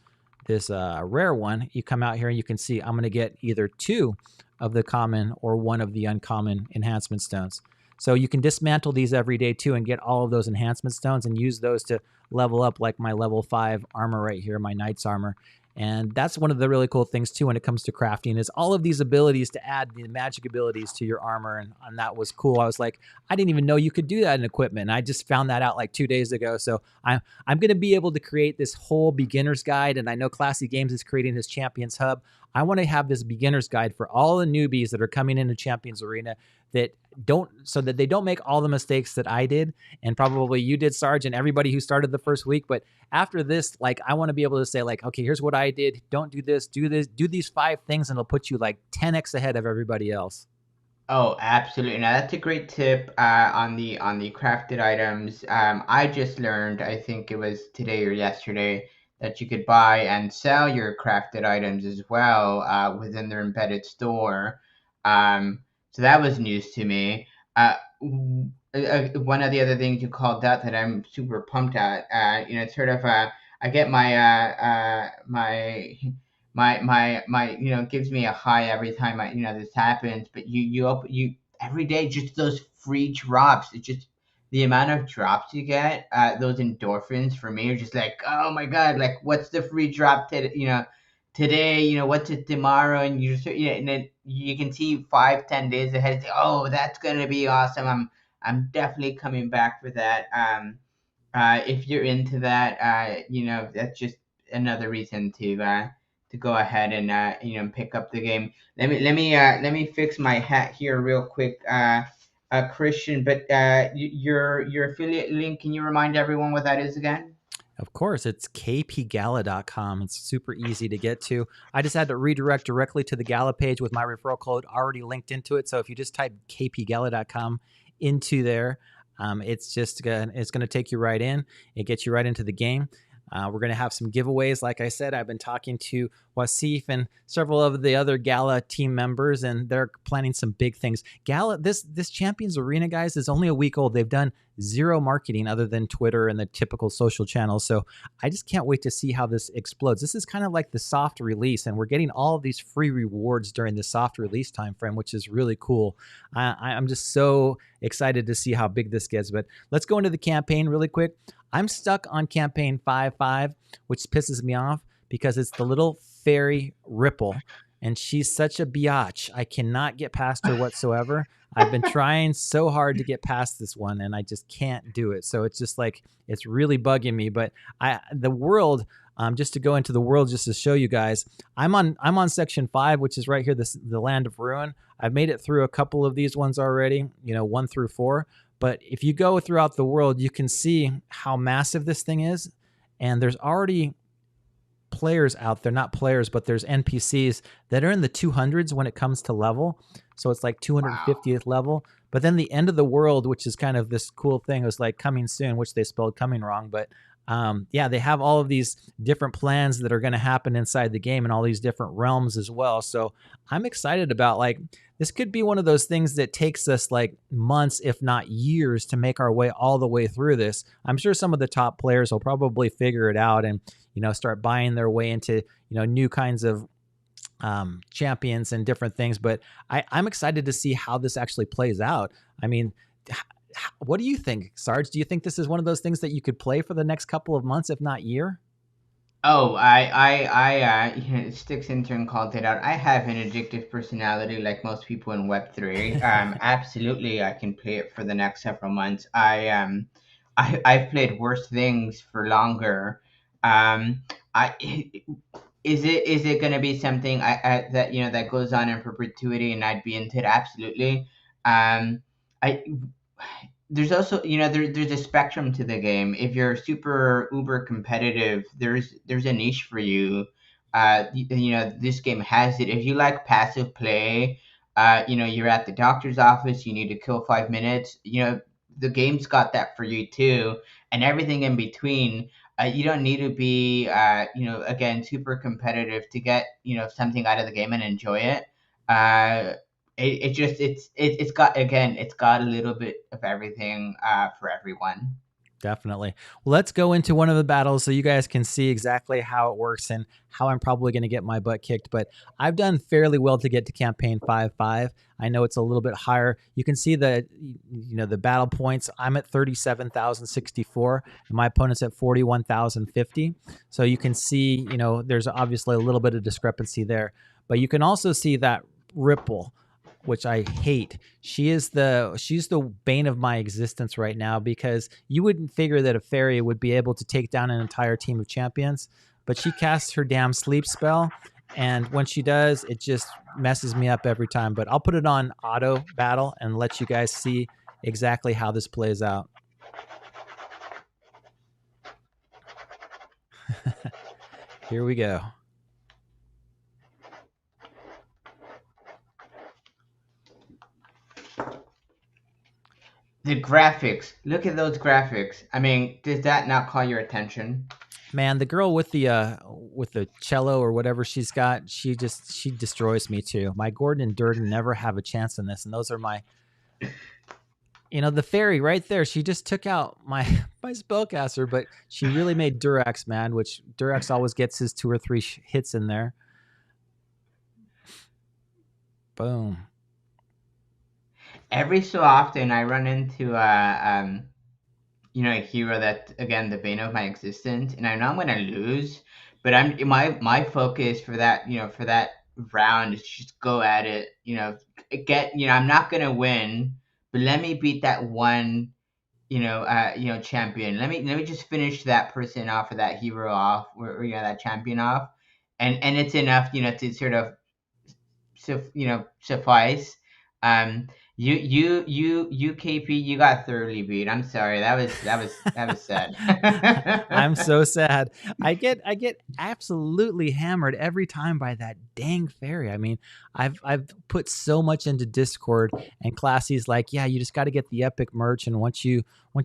rare one, you come out here and you can see I'm going to get either 2 of the common or 1 of the uncommon enhancement stones. So you can dismantle these every day too and get all of those enhancement stones and use those to level up, like my level 5 armor right here, my knight's armor. And that's one of the really cool things too when it comes to crafting, is all of these abilities to add the magic abilities to your armor. And that was cool. I was like, I didn't even know you could do that in equipment. And I just found that out like 2 days ago. So I'm going to be able to create this whole beginner's guide. And I know Classy Games is creating this Champions Hub. I want to have this beginner's guide for all the newbies that are coming into Champions Arena, so that they don't make all the mistakes that I did, and probably you did, Sarge, and everybody who started the first week. But after this, like, I want to be able to say, like, okay, here's what I did. Don't do this, do these 5 things, and it'll put you like 10x ahead of everybody else. Oh, absolutely. Now that's a great tip on the crafted items. I just learned, I think it was today or yesterday, that you could buy and sell your crafted items as well within their embedded store. So that was news to me. One of the other things you called out that I'm super pumped at, it's sort of I get my gives me a high every time this happens. But you every day, just those free drops. It just the amount of drops you get, those endorphins for me are just like, oh my god, like what's the free drop today? Today, what's it tomorrow? And you just, and then you can see 5-10 days ahead. Oh, that's gonna be awesome. I'm definitely coming back for that. If you're into that, that's just another reason to go ahead and pick up the game. Let me fix my hat here real quick, Christian. But your affiliate link, can you remind everyone what that is again? Of course, it's kpgala.com. It's super easy to get to. I just had to redirect directly to the Gala page with my referral code already linked into it. So if you just type kpgala.com into there, it's going to take you right in. It gets you right into the game. We're going to have some giveaways. Like I said, I've been talking to Wasif and several of the other Gala team members, and they're planning some big things. Gala, this Champions Arena, guys, is only a week old. They've done zero marketing other than Twitter and the typical social channels. So I just can't wait to see how this explodes. This is kind of like the soft release, and we're getting all of these free rewards during the soft release time frame, which is really cool. I'm just so excited to see how big this gets. But let's go into the campaign really quick. I'm stuck on campaign 5.5, which pisses me off because it's the little fairy Ripple, and she's such a biatch. I cannot get past her whatsoever. I've been trying so hard to get past this one, and I just can't do it. So it's just like, it's really bugging me. But the world, just to go into the world, just to show you guys, I'm on section 5, which is right here, the Land of Ruin. I've made it through a couple of these ones already, 1 through 4. But if you go throughout the world, you can see how massive this thing is. And there's already players out there, not players, but there's NPCs that are in the 200s when it comes to level. So it's like 250th level. But then the end of the world, which is kind of this cool thing, was like coming soon, which they spelled coming wrong. But they have all of these different plans that are going to happen inside the game and all these different realms as well. So I'm excited about, like, this could be one of those things that takes us like months, if not years, to make our way all the way through this. I'm sure some of the top players will probably figure it out and, start buying their way into, new kinds of champions and different things. But I'm excited to see how this actually plays out. I mean, what do you think, Sarge? Do you think this is one of those things that you could play for the next couple of months, if not year? Oh, Sticks intern called it out. I have an addictive personality like most people in Web3. Absolutely, I can play it for the next several months. I've played worse things for longer. Um, I is it going to be something that that goes on in perpetuity and I'd be into it? Absolutely. I There's also, there's a spectrum to the game. If you're super uber competitive, there's a niche for you. This game has it. If you like passive play, you're at the doctor's office, you need to kill 5 minutes, the game's got that for you too. And everything in between. You don't need to be again, super competitive to get something out of the game and enjoy it. uh it's got a little bit of everything for everyone. Definitely. Well, let's go into one of the battles so you guys can see exactly how it works and how I'm probably going to get my butt kicked. But I've done fairly well to get to campaign 5.5. I know it's a little bit higher. You can see the battle points. I'm at 37,064 and my opponent's at 41,050. So you can see, there's obviously a little bit of discrepancy there. But you can also see that Ripple, which I hate. She's the bane of my existence right now, because you wouldn't figure that a fairy would be able to take down an entire team of champions, but she casts her damn sleep spell, and when she does, it just messes me up every time. But I'll put it on auto battle and let you guys see exactly how this plays out. Here we go. The graphics, look at those graphics. I mean, does that not call your attention? Man, the girl with the cello or whatever she's got, she destroys me too. My Gordon and Durden never have a chance in this, and those are my, the fairy right there. She just took out my spellcaster, but she really made Durax mad, which Durax always gets his 2 or 3 hits in there. Boom. Every so often I run into a hero that, again, the bane of my existence, and I know I'm gonna lose, but my focus for that, for that round is just go at it. I'm not gonna win, but let me beat that one, champion. Let me just finish that person off, or that hero off, or that champion off, and it's enough, to sort of suffice. Um, you KP, you got thoroughly beat. I'm sorry. That was sad. I'm so sad. I get absolutely hammered every time by that dang fairy. I mean, I've put so much into Discord, and Classy's like, yeah, you just got to get the epic merch, and once you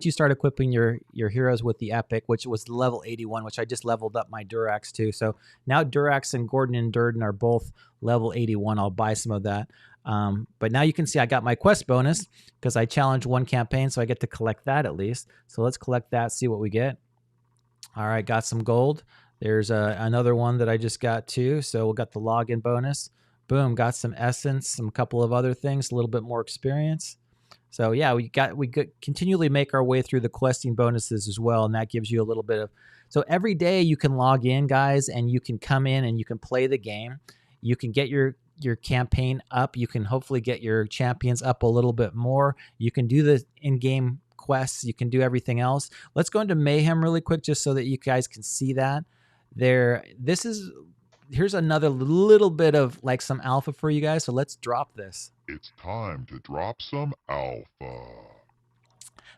start equipping your heroes with the epic, which was level 81, which I just leveled up my Durax to. So now Durax and Gordon and Durden are both level 81. I'll buy some of that. But now you can see I got my quest bonus because I challenged one campaign, so I get to collect that at least. So let's collect that, see what we get. All right, got some gold. There's another one that I just got too. So we got the login bonus. Boom, got some essence, some couple of other things, a little bit more experience. So yeah, we continually make our way through the questing bonuses as well, and that gives you a little bit of. So every day you can log in, guys, and you can come in and you can play the game. You can get your campaign up. You can hopefully get your champions up a little bit more. You can do the in-game quests. You can do everything else. Let's go into Mayhem really quick just so that you guys can see that. Here's another little bit of like some alpha for you guys. So let's drop this. It's time to drop some alpha.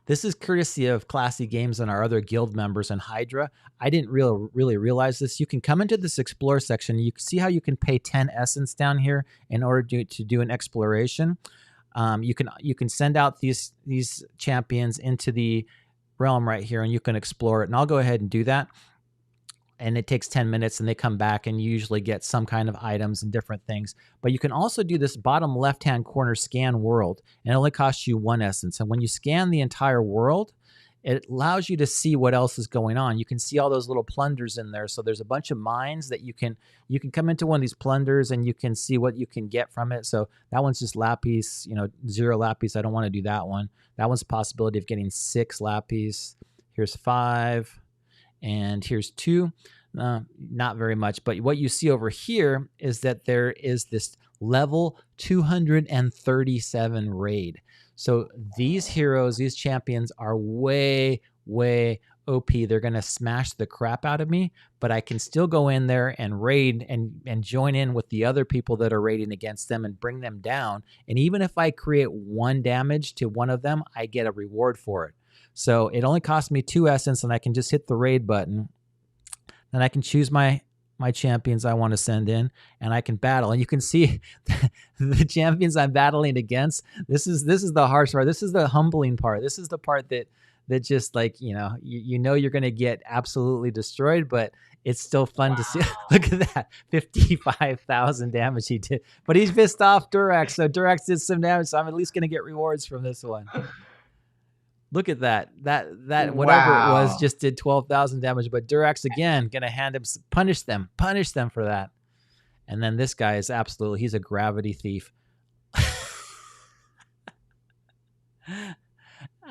This is courtesy of Classy Games and our other guild members and Hydra. I didn't really realize this. You can come into this explore section. You can see how you can pay 10 essence down here in order to do an exploration. You can send out these champions into the realm right here, and you can explore it. And I'll go ahead and do that. And it takes 10 minutes, and they come back, and you usually get some kind of items and different things. But you can also do this bottom left-hand corner scan world, and it only costs you 1 essence. And when you scan the entire world, it allows you to see what else is going on. You can see all those little plunders in there. So there's a bunch of mines that you can come into one of these plunders, and you can see what you can get from it. So that one's just lapis, 0 lapis. I don't want to do that one. That one's a possibility of getting 6 lapis. Here's 5. And here's 2, not very much. But what you see over here is that there is this level 237 raid. So these heroes, these champions are way, way OP. They're going to smash the crap out of me, but I can still go in there and raid and join in with the other people that are raiding against them and bring them down. And even if I create 1 damage to one of them, I get a reward for it. So it only costs me 2 essence, and I can just hit the raid button. Then I can choose my champions I want to send in, and I can battle. And you can see the champions I'm battling against. This is the harsh part. This is the humbling part. This is the part that just like, you're going to get absolutely destroyed, but it's still fun to see. Look at that, 55,000 damage he did. But he's pissed off Durax, so Durax did some damage, so I'm at least going to get rewards from this one. Look at that. That whatever it was just did 12,000 damage. But Durax again gonna punish them for that. And then this guy is he's a gravity thief.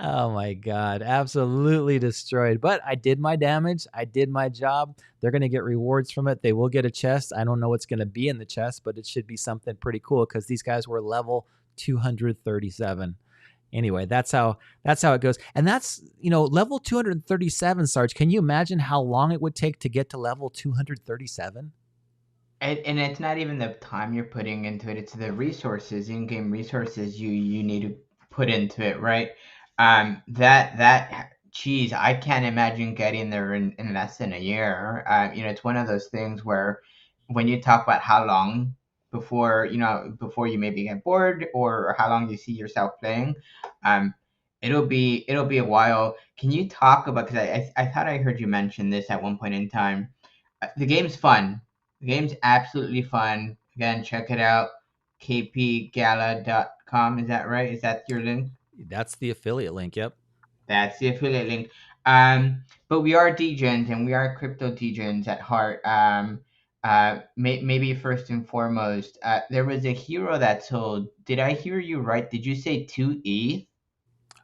Oh my god, absolutely destroyed. But I did my damage. I did my job. They're gonna get rewards from it. They will get a chest. I don't know what's gonna be in the chest, but it should be something pretty cool because these guys were level 237. Anyway, that's how it goes. And that's, level 237, Sarge. Can you imagine how long it would take to get to level 237? And it's not even the time you're putting into it, it's the resources, in-game resources you need to put into it, right? Geez, I can't imagine getting there in less than a year. It's one of those things where when you talk about how long before you maybe get bored, or how long you see yourself playing, it'll be a while. Can you talk about, because I thought I heard you mention this at one point in time. The game's fun. The game's absolutely fun. Again, check it out, kpgala.com. Is that right? Is that your link? That's the affiliate link. Yep. That's the affiliate link. But we are degens, and we are crypto degens at heart. Maybe first and foremost, there was a hero that sold. Did I hear you right? Did you say 2 ETH?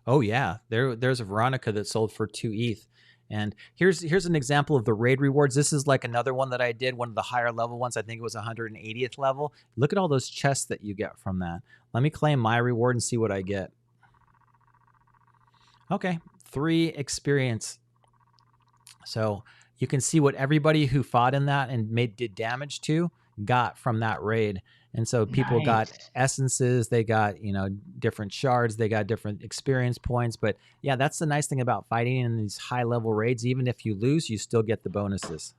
Oh yeah, there's a Veronica that sold for 2 ETH. And here's an example of the raid rewards. This is like another one that I did, one of the higher level ones. I think it was 180th level. Look at all those chests that you get from that. Let me claim my reward and see what I get. Okay, 3 experience. So you can see what everybody who fought in that and did damage to got from that raid. And so people got Nice. essences, they got, different shards, they got different experience points. But yeah, that's the nice thing about fighting in these high level raids. Even if you lose, you still get the bonuses.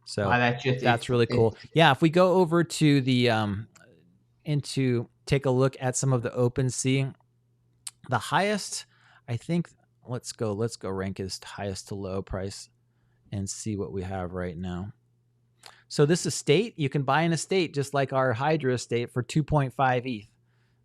So Wow, that's just that's really cool. Yeah, if we go over to the take a look at some of the OpenSea, the highest, I think, let's go rank as highest to low price and see what we have right now. So this estate, you can buy an estate just like our Hydra estate for 2.5 ETH.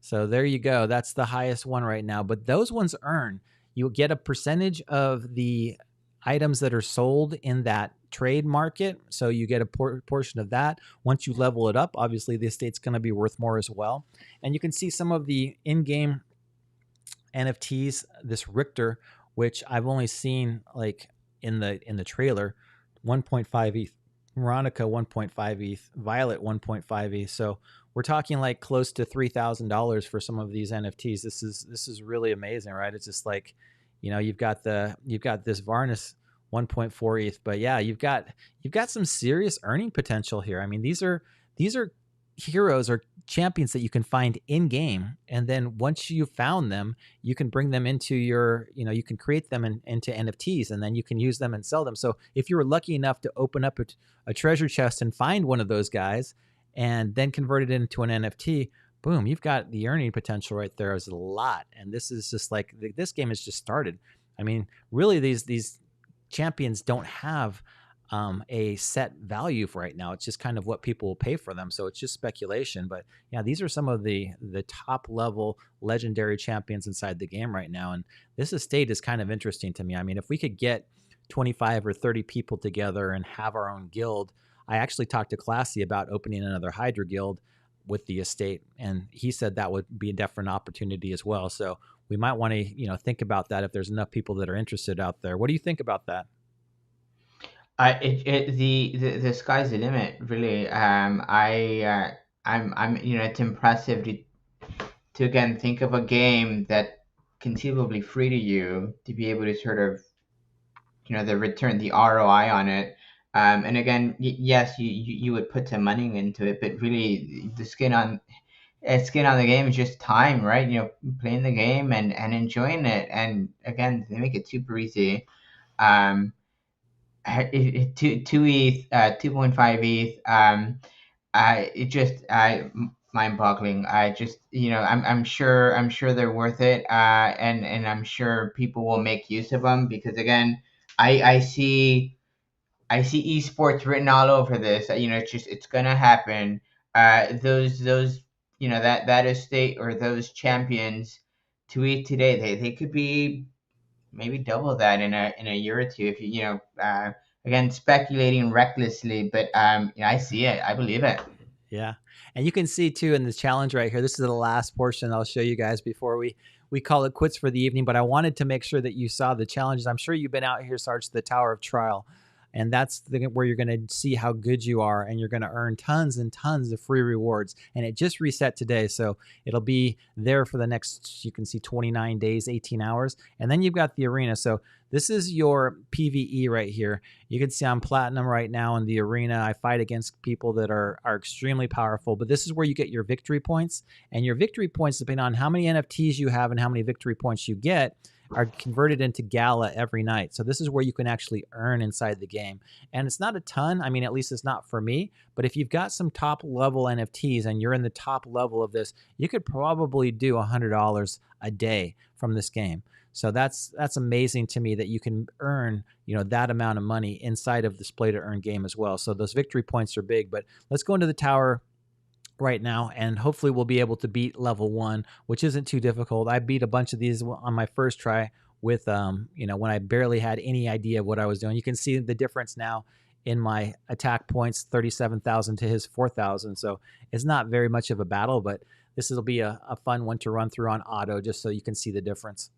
So there you go. That's the highest one right now. But those ones earn. You get a percentage of the items that are sold in that trade market. So you get a portion of that. Once you level it up, obviously the estate's going to be worth more as well. And you can see some of the in-game NFTs, this Richter, which I've only seen like in the trailer, 1.5 ETH. Veronica 1.5 ETH, Violet 1.5 ETH. So we're talking like close to $3,000 for some of these NFTs. This is really amazing, right? It's just like, you've got this Varnus 1.4 ETH, but yeah, you've got some serious earning potential here. I mean, these are heroes or champions that you can find in game, and then once you found them, you can bring them into your, you can create them into NFTs, and then you can use them and sell them. So if you were lucky enough to open up a treasure chest and find one of those guys and then convert it into an NFT, boom, you've got the earning potential right there. Is a lot. And this is just like, this game has just started. I mean, really, these champions don't have a set value for right now. It's just kind of what people will pay for them. So it's just speculation. But yeah, these are some of the top level legendary champions inside the game right now. And this estate is kind of interesting to me. I mean, if we could get 25 or 30 people together and have our own guild, I actually talked to Classy about opening another Hydra guild with the estate, and he said that would be a different opportunity as well. So we might want to, think about that if there's enough people that are interested out there. What do you think about that? The sky's the limit, really. I'm it's impressive to again think of a game that conceivably free to you to be able to sort of the return, the ROI on it. And again, yes, you would put some money into it, but really the skin on the game is just time, right? Playing the game and enjoying it. And again, they make it super easy. Two ETH, 2.5 ETH. It just mind-boggling. I just I'm sure they're worth it. And I'm sure people will make use of them because again, I see esports written all over this. It's gonna happen. Those that estate or those champions to eat today, they could be maybe double that in a year or two if again speculating recklessly, but I see it, I believe it. Yeah. And you can see too in the challenge right here, this is the last portion I'll show you guys before we call it quits for the evening. But I wanted to make sure that you saw the challenges. I'm sure you've been out here, Sarge, the Tower of Trial. And that's where you're going to see how good you are, and you're going to earn tons and tons of free rewards. And it just reset today, so it'll be there for the next, you can see 29 days, 18 hours. And then you've got the arena. So this is your PvE right here. You can see I'm platinum right now in the arena. I fight against people that are extremely powerful, but this is where you get your victory points. And your victory points, depending on how many NFTs you have and how many victory points you get, are converted into Gala every night. So this is where you can actually earn inside the game. And it's not a ton. I mean, at least it's not for me. But if you've got some top level NFTs and you're in the top level of this, you could probably do $100 a day from this game. So that's amazing to me that you can earn, that amount of money inside of this play to earn game as well. So those victory points are big. But let's go into the tower right now, and hopefully we'll be able to beat level 1, which isn't too difficult. I beat a bunch of these on my first try with when I barely had any idea of what I was doing. You can see the difference now in my attack points, 37,000 to his 4,000. So it's not very much of a battle, but this will be a fun one to run through on auto just so you can see the difference.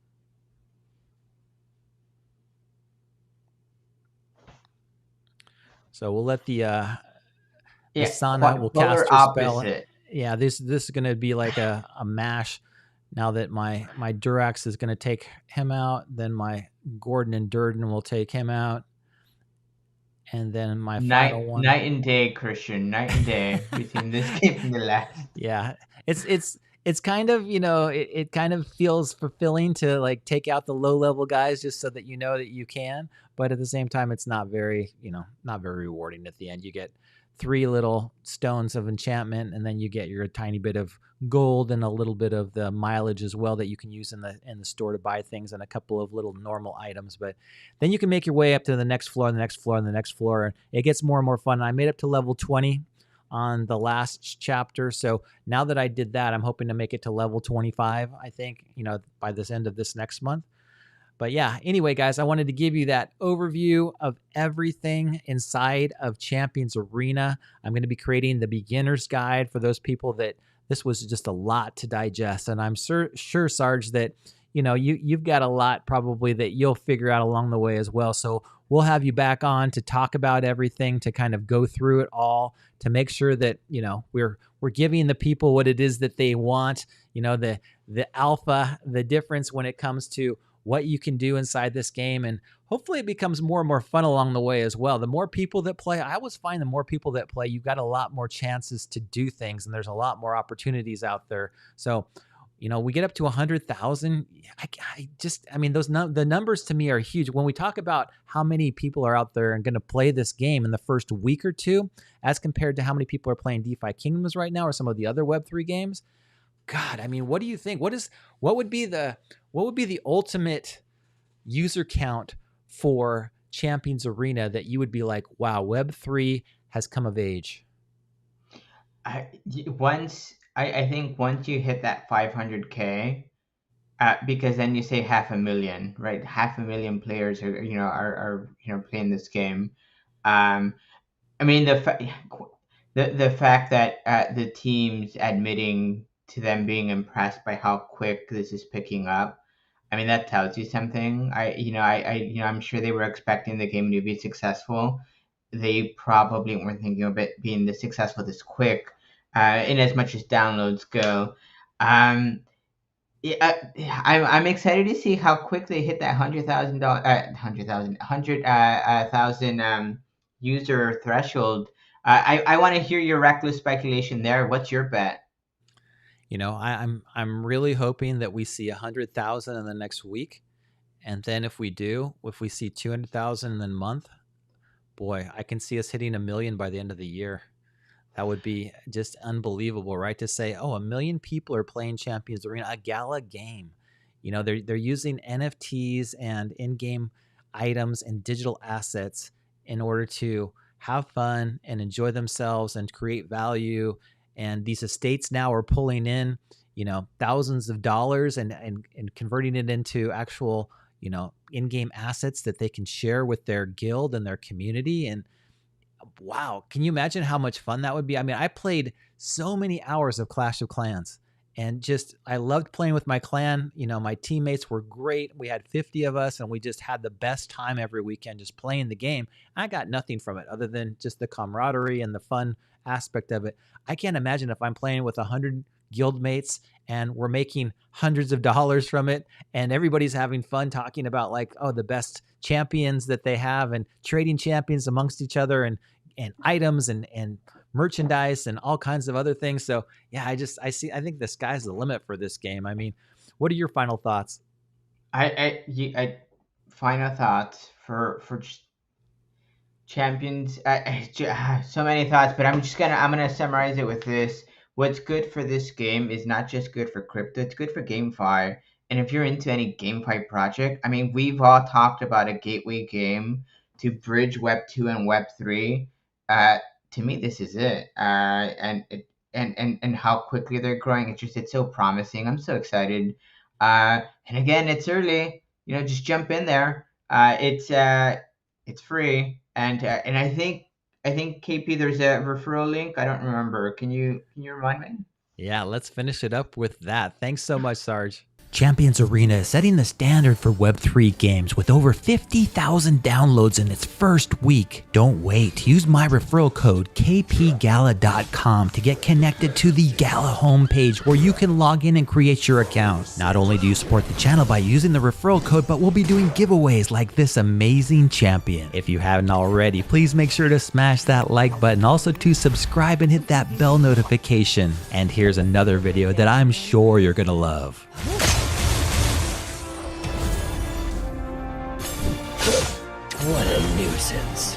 So we'll let the Yeah, Sana will cast polar her spell. opposite. Yeah, this is going to be like a mash. Now that my Durax is going to take him out, then my Gordon and Durden will take him out, and then my final one. Night and day, Christian. Night and day between this game and the last. Yeah, it's kind of, it kind of feels fulfilling to like take out the low level guys just so that you know that you can, but at the same time it's not very, not very rewarding at the end. You get 3 little stones of enchantment, and then you get your tiny bit of gold and a little bit of the mileage as well that you can use in the store to buy things, and a couple of little normal items. But then you can make your way up to the next floor and the next floor and the next floor, and it gets more and more fun. I made up to level 20 on the last chapter. So now that I did that, I'm hoping to make it to level 25, I think, by this end of this next month. But yeah, anyway, guys, I wanted to give you that overview of everything inside of Champions Arena. I'm going to be creating the beginner's guide for those people that this was just a lot to digest. And I'm sure, Sarge, that you've got a lot probably that you'll figure out along the way as well. So we'll have you back on to talk about everything, to kind of go through it all, to make sure that we're giving the people what it is that they want. The alpha, the difference when it comes to what you can do inside this game, and hopefully it becomes more and more fun along the way as well. The more people that play, I always find the more people that play, you've got a lot more chances to do things, and there's a lot more opportunities out there. So we get up to 100,000. The numbers to me are huge. When we talk about how many people are out there and going to play this game in the first week or two, as compared to how many people are playing DeFi Kingdoms right now or some of the other Web3 games, God, I mean, what do you think? What would be the ultimate user count for Champions Arena that you would be like, wow, Web3 has come of age? I think once you hit that 500K, because then you say 500,000, right? 500,000 players are playing this game. I mean, the fact that the team's admitting to them being impressed by how quick this is picking up, I mean, that tells you something. I'm sure they were expecting the game to be successful. They probably weren't thinking of it being this successful this quick, in as much as downloads go. Yeah, I'm excited to see how quick they hit that $100,000 user threshold. I want to hear your reckless speculation there. What's your bet? I'm really hoping that we see 100,000 in the next week, and then if we see 200,000 in the month, boy, I can see us hitting 1 million by the end of the year. That would be just unbelievable, right? To say, 1 million people are playing Champions Arena, a Gala game. They're using NFTs and in-game items and digital assets in order to have fun and enjoy themselves and create value. And these estates now are pulling in, thousands of dollars and converting it into actual, in-game assets that they can share with their guild and their community. And wow, can you imagine how much fun that would be? I mean, I played so many hours of Clash of Clans, and I loved playing with my clan. My teammates were great. We had 50 of us, and we just had the best time every weekend just playing the game. I got nothing from it other than just the camaraderie and the fun aspect of it. I can't imagine if I'm playing with 100 guildmates and we're making hundreds of dollars from it, and everybody's having fun talking about the best champions that they have and trading champions amongst each other and items and merchandise and all kinds of other things. So yeah, I think the sky's the limit for this game. I mean, what are your final thoughts? Final thoughts for champions. So many thoughts, but I'm gonna summarize it with this. What's good for this game is not just good for crypto; it's good for GameFi. And if you're into any GameFi project, I mean, we've all talked about a gateway game to bridge Web 2 and Web 3. To me, this is it. And how quickly they're growing. It's so promising. I'm so excited. And again, it's early. Just jump in there. It's free, and I think KP, there's a referral link. I don't remember. Can you remind me? Yeah, let's finish it up with that. Thanks so much, Sarge. Champions Arena is setting the standard for Web3 games with over 50,000 downloads in its first week. Don't wait. Use my referral code kpgala.com to get connected to the Gala homepage where you can log in and create your account. Not only do you support the channel by using the referral code, but we'll be doing giveaways like this amazing champion. If you haven't already, please make sure to smash that like button, also to subscribe and hit that bell notification. And here's another video that I'm sure you're gonna love. What a nuisance.